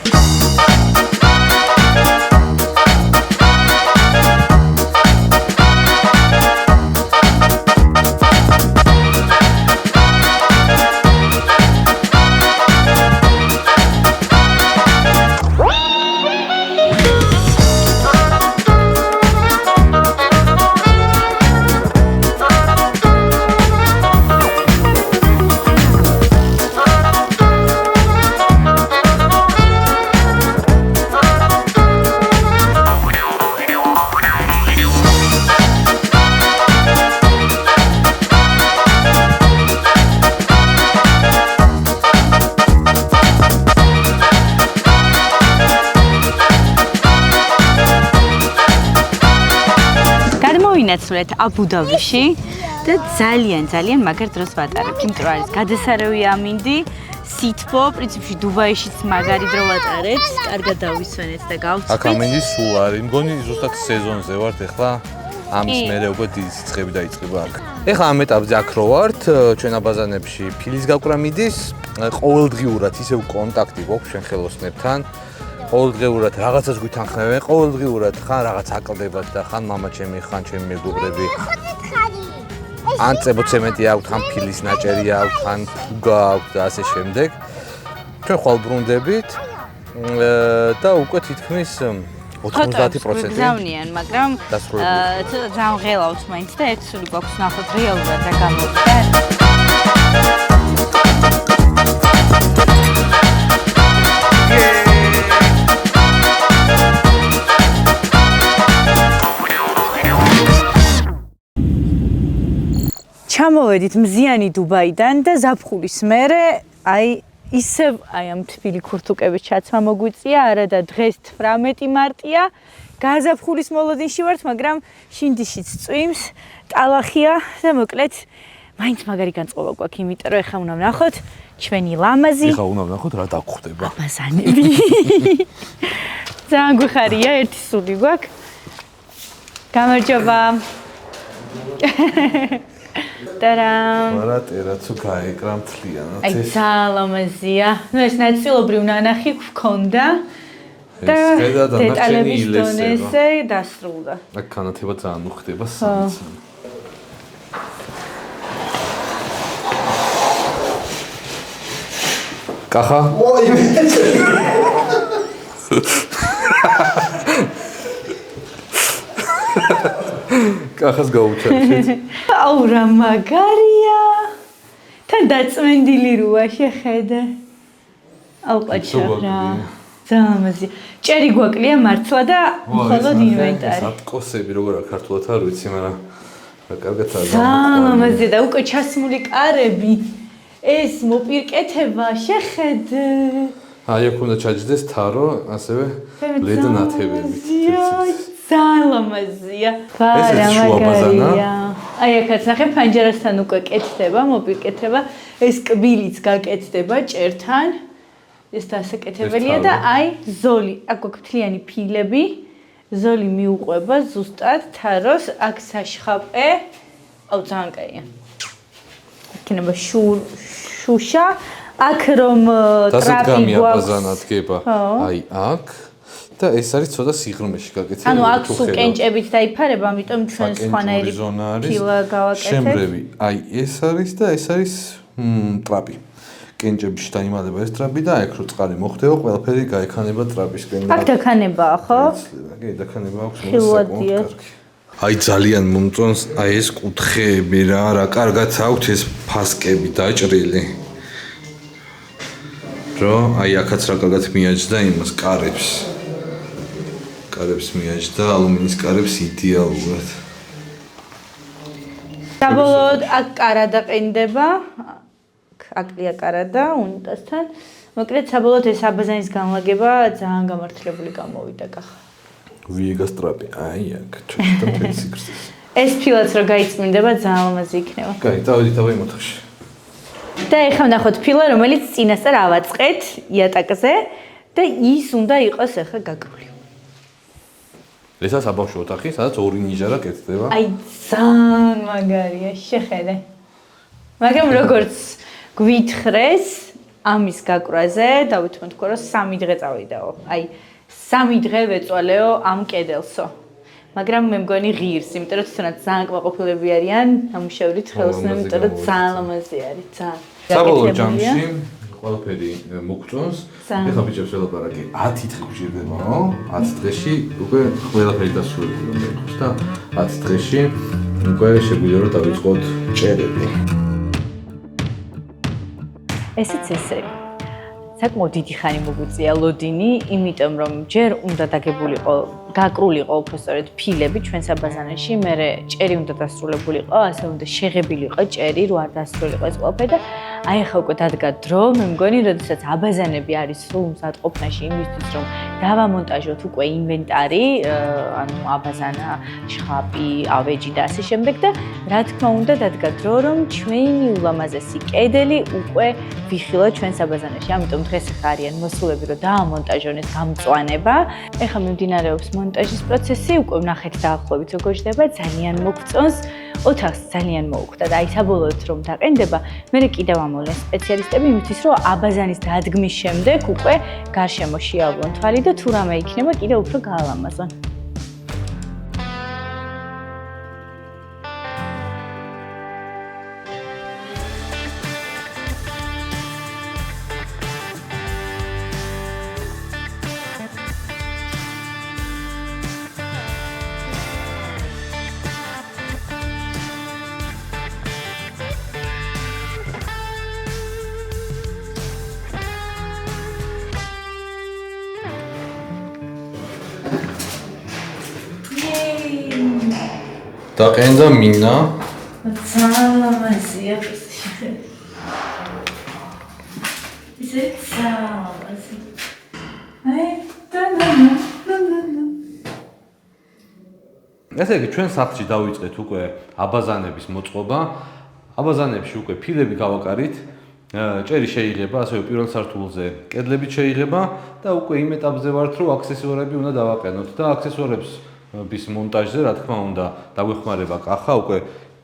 Speaker 1: ვინაცვლეთ აბუ-დაბიში და ძალიან მაგარ დროს ვატარებთ, იმიტომ რომ არის გადასარევი ამინდი, სითბო, პრინციპში დუბაიშიც მაგარი დრო ვატარებთ, კარგად დავისვენეთ და გავწვით.
Speaker 3: აქ ამინდი სულ არის, მგონი ზუსტად სეზონზე ვართ ახლა, ამის მერე უკვე დიდი სიცხები დაიწყება აქ. ახლა ამ ეტაპზე აქ რო ვართ, ჩვენ აბაზანებში ფილის გაკვრა მიდის, ყოველდღიურად ისევ კონტაქტი გვაქვს ჩვენ ხელოსნებთან. ყოველდღიურად რაღაცას გვითანხმებენ, ყოველდღიურად ხან რაღაც აკლდებათ და ხან მამა ჩემი, ხან ჩემი მეგობრები. ან წებოცემენტი აქვთ, ხან ფილის ნაჭერი აქვთ, ხან ფუგა აქვთ და ასე შემდეგ. ჩვენ ხვალ ბრუნდებით და უკვე თითქმის 90%
Speaker 1: გზავნიან, მაგრამ ცოტა ძალიან ღელავთ მაინც და ერთ სული გვაქვს ნახოთ რეალურად რა გამოვიდა. ჩამოვედით მზიანი დუბაიდან და ზაფხულის მერე ისევ ამ თბილი ქურთუკებით ჩაცმა მოგვიწია, არა და დღეს 18 მარტია, გაზაფხულის მოლოდინში ვართ, მაგრამ შინდიშიც წვიმს, ტალახია და მოკლედ მაინც მაგარი განწყობა გვაქვს, იმიტომ რომ ეხლა უნდა ვნახოთ ჩვენი ლამაზი.
Speaker 3: ეხლა უნდა ვნახოთ რა დაგხვდება.
Speaker 1: აბაზანები. ძალიან გვიხარია, ერთი სული გვაქვს. გამარჯობა. Tadam!
Speaker 3: Მარა თუ გაეკრა მთლიანად
Speaker 1: ეს. აი ძალიან ლამაზია. ნუ ეს ნაწილობრივ ნანახი გვქონდა.
Speaker 3: და დეტალების
Speaker 1: დონეზე დასრულდა.
Speaker 3: აქ განათება ძალიან უხდება სამიც. კახა? ოი მე. კახას გაუჩერდით.
Speaker 1: აუ რა მაგარია. თან დაწმენდილი როა შეხედე. აუ პაჩარა. ზამაზი. ჭერი გვაკლია მართლა და მხოლოდ ინვენტარი.
Speaker 3: სატკოსები როგორ ქართულად არ ვიცი, მაგრამ კარგად არის.
Speaker 1: ზალამაზე და უკვე ჩასმული კარები. ეს მოპირკეთება შეხედე.
Speaker 3: აი აქ უნდა ჩაჯდეს თარო, ასევე ლედ ნათებებით.
Speaker 1: ზალამაზია.
Speaker 3: ეს შუა ბაზანა.
Speaker 1: აი აქაც ნახე ფანჯარასთან უკვე კეთდება, მოპირკეთება. ეს კბილიც გაკეთდება ჭერთან. ეს დასაკეთებელია და აი ზოლი, აქ გვაქვს მთლიანი ფილები. ზოლი მიუყვება ზუსტად თაროს, აქ საშხაპე. აუ ძალიან კაია. იქნება შუშა, აქ რომ ტრაპი
Speaker 3: გვაქვს. დგება. აი აქ და ეს არის ცოტა სიღრმეში გაკეთებული.
Speaker 1: ანუ აქ სულ კენჭებით დაიფარება, ამიტომ ჩვენ სხვანაირი ფილა გავაკეთეთ.
Speaker 3: შემრევი. აი ეს არის და ეს არის ტრაპი. კენჭებში დაიმალება ეს ტრაპი და აქ რო წყალი მოხდება, ყველაფერი გაექანება ტრაპისკენ.
Speaker 1: აქ დაქანებაა, ხო?
Speaker 3: კი, დაქანება აქვს საკმაოდ კარგი. აი ძალიან მომწონს აი ეს კუთხეები რა კარგად აქვს ეს ფასკები დაჭრილი. რო აი აქაც რა კარგად მიაჯდა იმას კარებს. კარებს მიაჯდა ალუმინის კარებს იდეალურად.
Speaker 1: საბოლოოდ აქ კარა დაყენდება. აკლია კარა და უნიტასთან. მოკლედ საბოლოოდ ეს აბაზანის განლაგება ძალიან გამართლებული გამოვიდა კახა.
Speaker 3: ვიეგას ტრაპი. აი აქ ჩაშტა ფექსიქრს.
Speaker 1: ეს ფილაც რო გაიწმინდება ძალიან ლამაზი იქნება.
Speaker 3: კაი, დავიდით ავი მოთხოვში.
Speaker 1: და ეხლა ვნახოთ ფილა, რომელიც წინასწარ ავაწყეთ იატაკზე და ის უნდა იყოს ახლა გაკრული.
Speaker 3: ესაც აბავშვო ოთახი, სადაც ორი ნიჟარა კეთდება.
Speaker 1: აი ძალიან მაგარია, შეხედე. მაგრამ როგორც გვითხრეს ამის გაკვრაზე, დავითმო თქვა რომ 3 დღე წავიდაო. აი 3 დღე ვეწვალეო ამ კედელსო. მაგრამ მე მგონი ღირს, იმიტომ რომ თვითონაც ძალიან კმაყოფილები არიან ამუშავებით ხელოსნები, იმიტომ რომ ძალიან ლამაზი არის, ძალიან.
Speaker 3: საბოლოო ჯამში ყველაფერი მოგწონს. ეხლა ბიჭებს ველაპარაკი 10 დღე გვჭირდებაო. 10 დღეში უკვე ყველაფერი დასრულებული უნდა იყოს და 10 დღეში უკვე შეგვიძლია რომ დავიწყოთ ჭერები.
Speaker 1: ესეც ესე. საკმაოდ დიდი ხანი მოგვიწია ლოდინი, იმიტომ რომ ჯერ უნდა დაგებულიყო, გაკრულიყო უბრალოდ ფილები ჩვენ საბაზანაში, მერე ჭერი უნდა დასრულებულიყო, ასე უნდა შეღებილიყო ჭერი, რო არ დასრულიყო ეს ყველაფერი და აი ახლა უკვე დადგა დრო, მე მგონი, როდესაც აბაზანები არის სულ მსადყოფნაში იმისთვის, რომ დავამონტაჟოთ უკვე ინვენტარი, ანუ აბაზანა, შხაპი, ავეჯი და ასე შემდეგ და რა თქმა უნდა დადგა დრო, რომ ჩვენი ულამაზესი კედელი უკვე ვიხილოთ ჩვენ საბაზანაში. ამიტომ დღეს ახლა არიან მოსულები, რომ დაამონტაჟონ ეს გამწვანება. ეხლა მიმდინარეობს მონტაჟის პროცესი, უკვე ვნახეთ დაახლოებით როგორ ხდება, ძალიან მოგწონს. ოთახს ძალიან მოუხდა და აი საბოლოოდ რომ დაყენდება, მე კიდევ ამოვლენ სპეციალისტები იმისთვის, რომ აბაზანის დადგმის შემდეგ უკვე გარშემო შეავლონ თვალი და თუ რამე იქნება, კიდევ უფრო გაალამაზონ.
Speaker 3: დაყენდა მინა.
Speaker 1: ძალიან ლამაზია ეს შეხედე. ისე ძალიან ლამაზი. აი
Speaker 3: ესე იგი ჩვენ სახლში დავიწყეთ უკვე აბაზანების მოწყობა. აბაზანებში უკვე ფილები გავაკარით. ჭერი შეიღება, ასევე პირველ სართულზე კედლები შეიღება და უკვე იმ ეტაპზე ვართ, რომ აქსესუარები უნდა დავაყენოთ და აქსესუარებს bis მონტაჟზე რა თქმა უნდა დაგვეხმარება კახა უკვე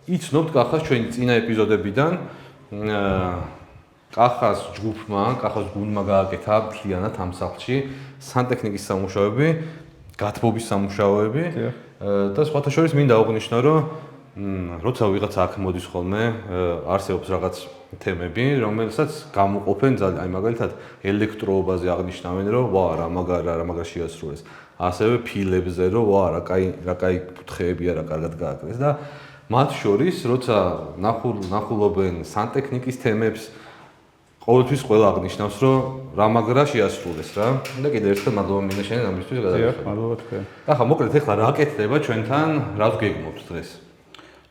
Speaker 3: იცნობთ კახას ჩვენი წინა ეპიზოდებიდან კახას ჯგუფმა კახას გუნდმა გააკეთა მთლიანად ამ სახლში სანტექნიკის სამუშაოები გათბობის სამუშაოები და სხვათა შორის მინდა აღვნიშნო რომ როცა ვიღაცა აქ მოდის ხოლმე არსებობს რაღაც თემები რომელსაც გამოყოფენ ძალიან აი მაგალითად ელექტროობაზე აღნიშნავენ რომ ვა რა მაგარ შეასრულეს ასევე ფილებზე რომ ვა რა კაი კუთხეებია რა კარგად გააკრეს და მათ შორის როცა ნახულობენ სანტექნიკის თემებს ყოველთვის ყველა აღნიშნავს რომ რა მაგრა შეასრულეს რა და კიდევ ერთხელ მადლობა მინდა შენ ამისთვის გადაგიხადე.
Speaker 10: მადლობა თქვენ.
Speaker 3: ახლა მოკლედ ეხლა რა კეთდება ჩვენთან რას გეგმობთ დღეს?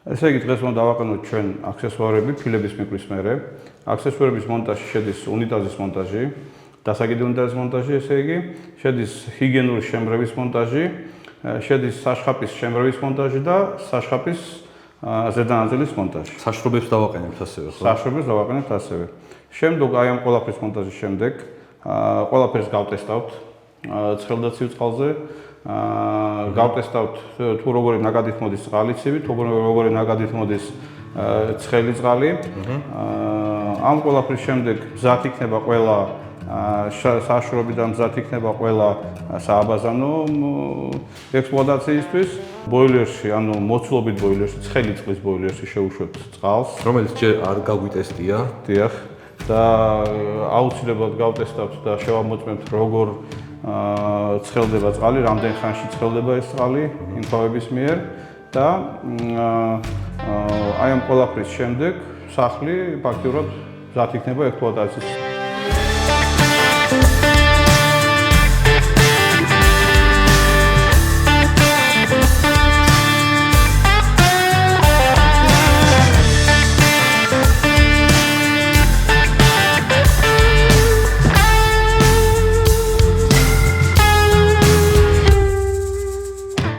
Speaker 10: ესე იგი დღეს უნდა დავაყენოთ ჩვენ აქსესუარები ფილების მიყრის მერე. აქსესუარების მონტაჟში შედის უნიტაზის მონტაჟი, დასაგები უნიტაზის მონტაჟი, ესე იგი შედის ჰიგიენური შემრევის მონტაჟი, შედის საშხაპის შემრევის მონტაჟი და საშხაპის ზედანაძილის მონტაჟი.
Speaker 3: საშრობებს დავაყენებთ ასევე, ხო?
Speaker 10: საშრობებს დავაყენებთ ასევე. შემდგომ აი ამ ყველაფრის მონტაჟის შემდეგ ყველაფერს გავტესტავთ ცხელდაცივ წყალზე. გავტესტავთ თუ როგორი ნაკადით მოდის წყალიცივი, თუ როგორი ნაკადით მოდის ცხელი წყალი. ამ ყველაფრის შემდეგ მზად იქნება ყველა საშრობიდან მზად იქნება ყველა სააბაზანო ექსპლუატაციისთვის. ბოილერში, ანუ მოცულობით ბოილერში, ცხელი წყლის ბოილერში შევუშვებთ წყალს,
Speaker 3: რომელიც ჯერ არ გაგვიტესტია.
Speaker 10: დიახ. და აუცილებლად გავტესტავთ და შევამოწმებთ როგორ ცხელდება წყალი, რამდენ ხანში ცხელდება ეს წყალი იმთავების მიერ და აი ამ ყველაფრის შემდეგ სახლი ფაქტიურად მზად იქნება ექსპლუატაციის.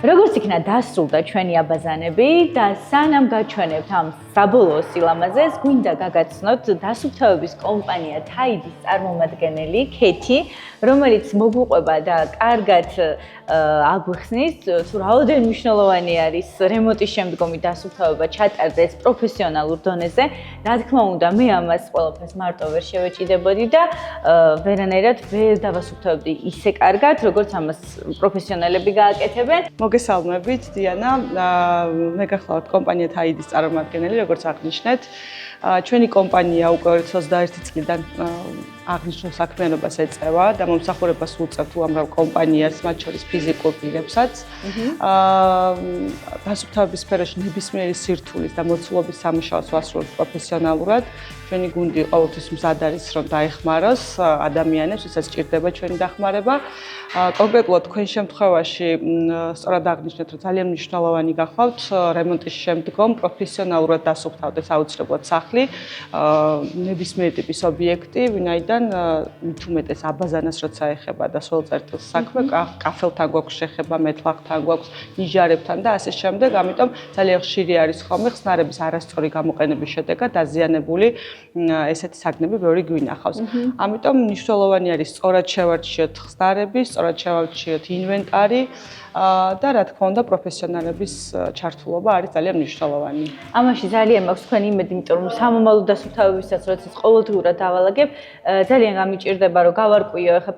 Speaker 1: როგორც იქნა დასრულდა ჩვენი აბაზანები და სანამ გაჩვენებთ ამ საბოლოო სილამაზეს, გვინდა გაგაცნოთ დასუფთავების კომპანია თაიდის წარმომადგენელი ქეთი, რომელიც მოგვიყვება და კარგად აგვიხსნის, თუ რაოდენ მნიშვნელოვანი არის რემონტის შემდგომი დასუფთავება ჩატარდეს პროფესიონალურ დონეზე. რა თქმა უნდა, მე ამას ყველაფერს მარტო ვერ შევეჭიდებოდი და ვერანაირად ვერ დავასუფთავებდი ისე კარგად, როგორც ამას პროფესიონალები გააკეთებენ.
Speaker 11: მოგესალმებით, დიანა. მე გახლავართ კომპანია თაიდის წარმომადგენელი, როგორც აღნიშნეთ. ჩვენი კომპანია უკვე 2021 წლიდან აღნიშნულ საქმიანობას ეწევა და მომსახურებას უწევთ უამრავ კომპანიას, მათ შორის ფიზიკურ პირებსაც. დასუფთავების სფეროში ნებისმიერი სირთულის და მოცულობის სამუშაოს ვასრულებთ პროფესიონალურად. ჩვენი გუნდი ყოველთვის მზად არის, რომ დაეხმაროს ადამიანებს, ვისაც სჭირდება ჩვენი დახმარება. კონკრეტულად თქვენ შემთხვევაში სწორად აღნიშნეთ, რომ ძალიან მნიშვნელოვანი გახლავთ რემონტის შემდგომ პროფესიონალურად დასუფთავდეს აუცილებლად სახლი, ნებისმიერი ტიპის ობიექტი, ვინაიდან მით უმეტეს აბაზანას როცა ეხება და სოლწერტილს საქმე, კაფელთან გვაქვს შეხება, მეტლახთან გვაქვს, ნიჟარებთან და ასე შემდეგ, ამიტომ ძალიან ხშირი არის ხოლმე ხსნარების არასწორი გამოყენების შედეგად დაზიანებული ესეთი საგნები ბევრი გვინახავს. ამიტომ მნიშვნელოვანი არის სწორად შევარჩიოთ ხსნარები, სწორად შევარჩიოთ ინვენტარი და რა თქმა უნდა პროფესიონალების ჩართულობა არის ძალიან მნიშვნელოვანი.
Speaker 1: ამაში ძალიან მაქვს თქვენი იმედი, იმიტომ რომ სამომავლო დასუფთავებისას როდესაც ყოველდღურად დავალაგებ, ძალიან გამიჭირდება რომ გავარკვიო, ეხლა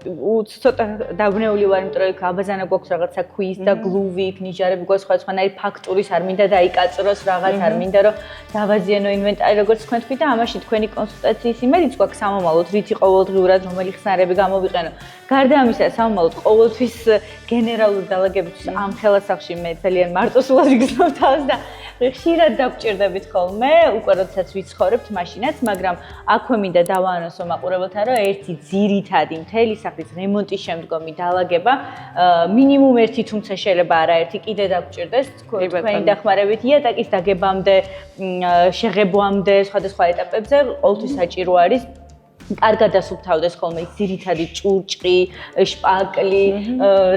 Speaker 1: ცოტა დაბნეული ვარ, იმიტომ რომ აბაზანა გვაქვს რაღაცა ქვის და გლუვით, ნიჟარები გვაქვს სხვადასხვანაირი ფაქტურის, არ მინდა დაიკაწროს რაღაც, არ მინდა რომ დავაზიანო ინვენტარი, როგორც თქვენ თქვით და ამაში თქვენი კონსულტაციის იმედიც გვაქვს სამომავლოდ, რითი ყოველდღურად რომელი ხსნარები გამოვიყენო. გარდა ამისა, სამომავლოდ ყოველთვის გენერალური დაალაგებისთვის ამ ხელასახში მე ძალიან მარტოსულად ვიგრძნობ თავს და ხშირად დაგვჭირდებით ხოლმე, უკვე როდესაც ვიცხოვრებთ მაშინაც, მაგრამ აქვე მინდა დავაანონსო მაყურებელთა, რომ ერთი ძირითადი მთელი სახლის რემონტის შემდგომი დაალაგება, მინიმუმ ერთი, თუმცა შეიძლება არაერთი კიდე დაგვჭირდეს თქვენი დახმარებით იატაკის დაგებამდე, შეღებვამდე, სხვადასხვა ეტაპებზე ყოველთვის საჭირო არის კარგად დასუფთავდეს ხოლმე ის ძირითადი ჭურჭყი, შპაკლი,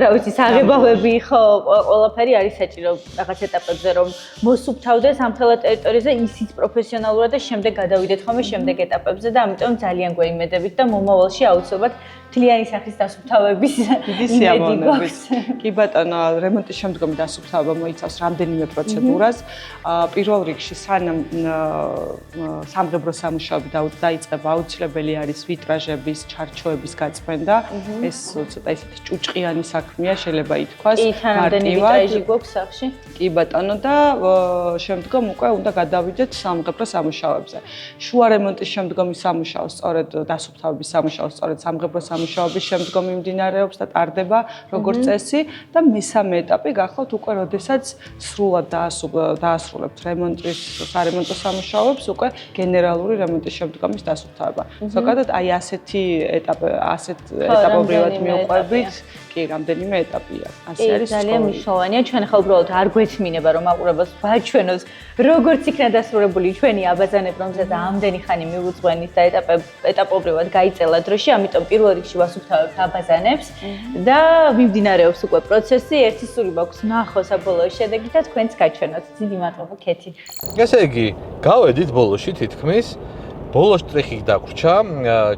Speaker 1: რა ვიცი, საღებავები, ხო, ყველაფერი არის საჭირო რაღაც ეტაპებზე რომ მოსუფთავდეს ამ ხელა ტერიტორიაზე ისიც პროფესიონალურად და შემდეგ გადავიდეთ ხოლმე შემდეგ ეტაპებზე და ამიტომ ძალიან გვეიმედებით და მომავალში აუცილებლად მთლიანი სახის დასუფთავების იმედი გვაქვს.
Speaker 11: კი ბატონო, რემონტის შემდგომი დასუფთავება მოიცავს რამდენიმე პროცედურას. პირველ რიგში სანამ სამღებრო სამუშაოები დაიწყება, აუცილებელი არის ვიტრაჟების, ჩარჩოების გაწმენდა. ეს ცოტა ისეთი ჭუჭყიანი საქმეა, შეიძლება ითქვას.
Speaker 1: კი, თანამდენი ვიტრაჟი გვაქვს სახლში.
Speaker 11: კი ბატონო და შემდგომ უკვე უნდა გადავიდეთ სამღებრო სამუშაოებზე. შუა რემონტის შემდგომი სამუშაო, სწორედ დასუფთავების სამუშაო, სწორედ სამღებრო სამუშაოების შემდგომ მიმდინარეობს და ტარდება როგორც წესი და მესამე ეტაპი გახლავთ უკვე როდესაც სრულად დაასრულებთ რემონტის სარემონტო სამუშაოებს, უკვე გენერალური რემონტის შემდგომის დასუფთავება. ზოგადად აი ასეთი ეტაპობრივად მივყვებით კი, რამდენიმე ეტაპია. ასე არის.
Speaker 1: ძალიან მნიშვნელოვანია, ჩვენ ხა უბრალოდ არ გვეთმინება რომ აყურებელს ვაჩვენოს, როგორც იქნა დასრულებული ჩვენი აბაზანები, რომელსაც ამდენი ხანი მივუძღვენით და ეტაპობრივად გაიწელა დროში, ამიტომ პირველ რიგში ვასუფთავებთ აბაზანებს და მიმდინარეობს უკვე პროცესი, ერთი სული მაქვს ნახო საბოლოო შედეგი და თქვენც გაჩვენოთ. დიდი მადლობა, ქეთი.
Speaker 3: ესე იგი, გავედით ბოლოში თითქმის ბოლო შტრიხი დაგვრჩა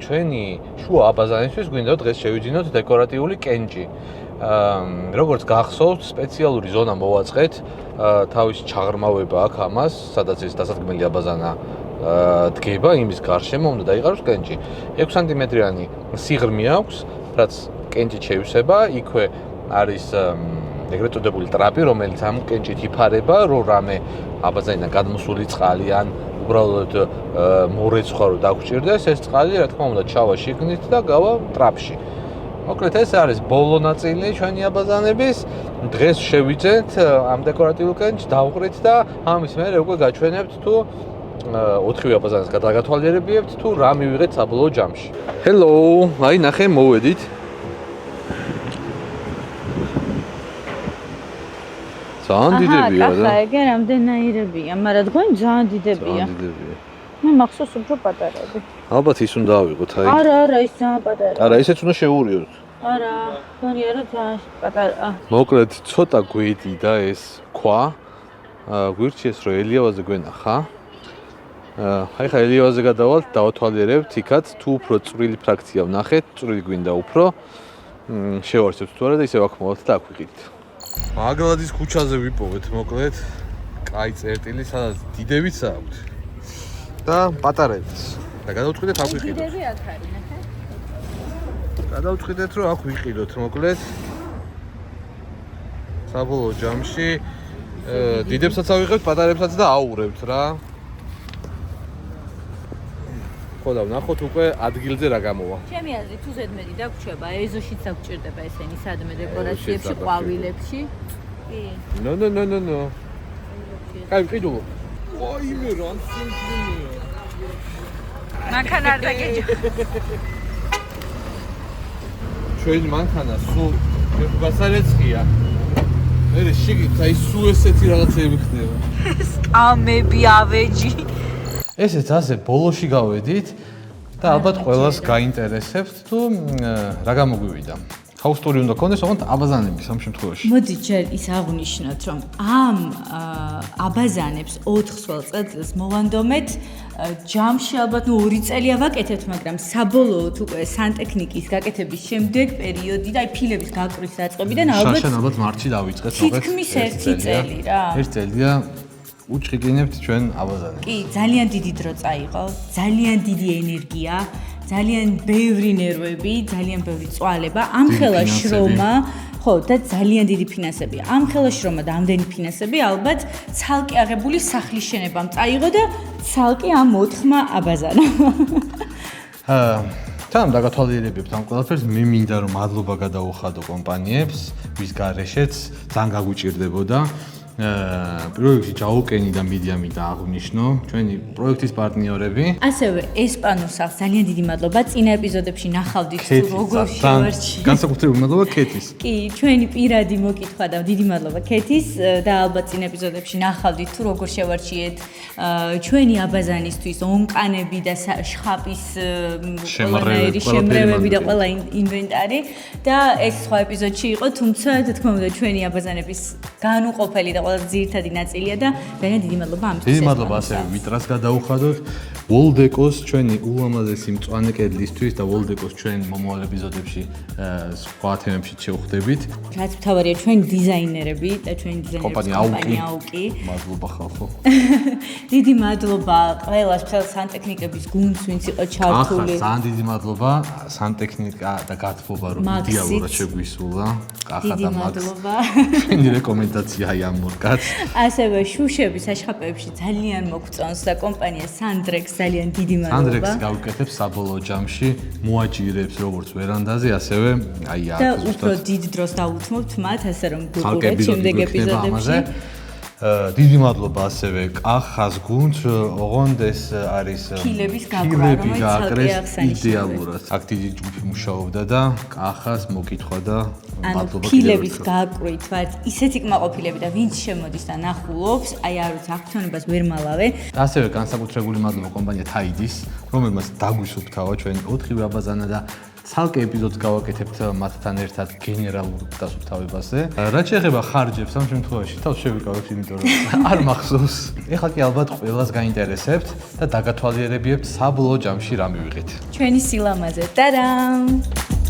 Speaker 3: ჩვენი შუა აბაზანისთვის გვინდა დღეს შევიძინოთ დეკორატიული კენჭი. როგორც გახსოვთ, სპეციალური ზონა მოვაწყეთ, თავისი ჩაღრმავება აქვს ამას, სადაც ეს დასადგმელი აბაზანა დგება, იმის გარშემო უნდა დაიყაროს კენჭი. 6 სანტიმეტრიანი სიღრმე აქვს, რაც კენჭით შევისება, იქვე არის ეგრეთ წოდებული ტრაპი, რომელიც ამ კენჭით იფარება, რომ რამე აბაზანიდან გადმოსული წყალი ან უბრალოდ მორეცხვა რო დაგჭირდეს, ეს წყალი რა თქმა უნდა ჩავა შიგნით და გავა ტრაპში. მოკლედ ეს არის ბოლო ნაწილი ჩვენი აბაზანების. დღეს შევიძენთ ამ დეკორატიულ კენჭს, დავყრით და ამის მერე უკვე გაჩვენებთ თუ 4 აბაზანს გადაგათვალიერებიებთ თუ რა მივიღეთ საბოლოო ჯამში. ჰელო, აი ნახე მოვედით. ძალიან დიდებია და.
Speaker 1: ახლა ეგ რამდენაირებია, მაგრამ თქვენ ძალიან დიდებია. მე მახსოვს უფრო პატარები.
Speaker 3: ალბათ ის უნდა ავიღოთ, აი.
Speaker 1: არა, ის ძალიან პატარა.
Speaker 3: არა, ისეც უნდა შევურიოთ.
Speaker 1: არა, თქვენი არა ძალიან პატარა.
Speaker 3: მოკლედ ცოტა გვედი და ეს ქვა. გვირჩიეს რომ ელიავაზე გვენახა. აი ხა ელიავაზე გადავალთ, დავათვალიერებთ იქაც თუ უფრო წვრილი ფრაქცია ვნახეთ, წვრილი გვინდა უფრო. შევარჩევთ თუ არა და ისევ აქ მოვალთ და აქ ვიყიდით. აგლადის ქუჩაზე ვიპოვეთ მოკლედ. კაი წერტილი, სადაც დიდებიც აქვთ. და პატარებიც. და გადავწყვიტეთ აქ ვიყიდოთ.
Speaker 1: დიდები აქ არის, ნახე.
Speaker 3: გადავწყვიტეთ რომ აქ ვიყიდოთ მოკლედ. საბოლოო ჯამში დიდებსაც ავიღებთ, პატარებსაც და აურევთ რა. ხო და ვნახოთ უკვე ადგილზე რა გამოვა.
Speaker 1: ჩემი აზრით თუ ზედმეტი დაგვრჩება, ეზოშიც დაგჭირდება ესენი სადმე დეკორაციებში, ყვავილებში. კი.
Speaker 3: ნო. კაი ვიყიდულო. ვაიმე რა სიმძიმეა.
Speaker 2: მანქანა არ დაგეჯო.
Speaker 3: ჩვენი მანქანა სულ გასარეცხია. მე შიგით აი სულ ესეთი რაღაცები ხდება.
Speaker 2: კამები ავეჯი.
Speaker 3: ესეც ასე ბოლოში გავედით და ალბათ ყველას გაინტერესებთ თუ რა გამოგვივიდა. ჰაუსტური უნდა ქონდეს, ოღონდ აბაზანების ამ შემთხვევაში.
Speaker 1: მოდი ჯერ ის აღვნიშნოთ, რომ ამ აბაზანებს 4 წელს მოვანდომეთ. ჯამში ალბათ 2 წელია ვაკეთებთ, მაგრამ საბოლოოდ უკვე სანტექნიკის გაკეთების შემდეგ პერიოდი და აი ფილების გაკრის დაწყებიდან ალბათ
Speaker 3: ალბათ მარტში დავიწყეთ
Speaker 1: თითქმის 1 წელი რა.
Speaker 3: 1 წელია უჩყიკინებთ ჩვენ აბაზანებს.
Speaker 1: კი, ძალიან დიდი დრო წაიღო, ძალიან დიდი ენერგია, ძალიან ბევრი ნერვები, ძალიან ბევრი წვალება, ამხელა შრომა, ხო, და ძალიან დიდი ფინანსები. ამხელა შრომა და ამდენი ფინანსები ალბათ ცალკე აღებული სახლის შენობამ წაიღო და ცალკე ამ 4 აბაზანამ.
Speaker 3: თან დაგათვალიერებებთ ამ ყველაფერს, მე მინდა რომ მადლობა გადაუხადო კომპანიებს, ვის გარეშეც ძალიან გაგვიჭირდებოდა. პირველ რიგში ჯაოკენი და მიდიამი და აღვნიშნო ჩვენი პროექტის პარტნიორები.
Speaker 1: ასევე ესპანურ სახს ძალიან დიდი მადლობა. წინა ეპიზოდებში ნახავდით თუ როგორ შევარჩიეთ.
Speaker 3: განსაკუთრებული მადლობა ქეთის.
Speaker 1: კი, ჩვენი პირადი მოკითხვა და დიდი მადლობა ქეთის და ალბათ წინა ეპიზოდებში ნახავდით თუ როგორ შევარჩიეთ ჩვენი აბაზანისთვის ონკანები და შხაპის ყველანაირი შემრევები და ყველა ინვენტარი და ეს სხვა ეპიზოდში იყო, თუმცა თქმა უნდა ჩვენი აბაზანების განუყოფელი და ყველაზე ძირითადი ნაწილია და ძალიან დიდი მადლობა ამისთვის.
Speaker 3: დიდი მადლობა ასევე ვიტრას გადაუხადოთ. Wall-Decos ჩვენი ულამაზესი მწვანე კედლისთვის და Wall-Decos ჩვენ მომავალ ეპიზოდებში სხვა თემებში შევხვდებით.
Speaker 1: რაც მთავარია ჩვენი დიზაინერები და ჩვენი დიზაინერების
Speaker 3: კომპანია
Speaker 1: აუკი.
Speaker 3: მადლობა ხალხო.
Speaker 1: დიდი მადლობა ყველას, მთელ სანტექნიკების გუნდს, ვინც იყო ჩართული.
Speaker 3: ძალიან დიდი მადლობა სანტექნიკა და გათბობა რომ იდეალურად შეგვისულა. კახა და მაქს. ჩვენი რეკომენდაცია აი ამ ორ კაცს.
Speaker 1: ასევე შუშებისაშხაპეებში ძალიან მოგწონს და კომპანია Sandrex ძალიან დიდი მადლობა.
Speaker 3: Sandrex გავუკეთებს საბოლოო ჯამში, მოაჯირებს როგორც ვერანდაზე, ასევე აი აქ
Speaker 1: და უფრო დიდ დროს დავუთმობთ მათ, ასე რომ გუგლეთ შემდეგ ეპიზოდებში.
Speaker 3: დიდი მადლობა ასევე კახას გუნდს, ოღონდ ეს არის
Speaker 2: ფილების გაყრა, რომელიც ცალკე აღსანიშნავია.
Speaker 3: იდეალურად. აქ დიდი ჯგუფი მუშაობდა და კახას მოკითხვა და
Speaker 2: ანუ ფილების გაყრით ვართ ისეთი კმაყოფილები და ვინც შემოდის და ნახულობს, აი არ ვიცი, აქციონებას ვერ მალავე.
Speaker 3: ასევე განსაკუთრებული მადლობა კომპანია თაიდის, რომელმაც დაგვისუფთავა ჩვენ 4 აბაზანა და ცალკე ეპიზოდს გავაკეთებთ მათთან ერთად გენერალურ დასუფთავებაზე. რაც შეეხება ხარჯებს, ამ შემთხვევაში თავს შევიკავებთ, იმიტომ რომ არ მახსოვს. ეხლა კი ალბათ ყველას გაინტერესებთ და დაგათვალიერებიებთ საბოლოო ჯამში რა მივიღეთ.
Speaker 2: ჩვენი სილამაზე. ტადამ!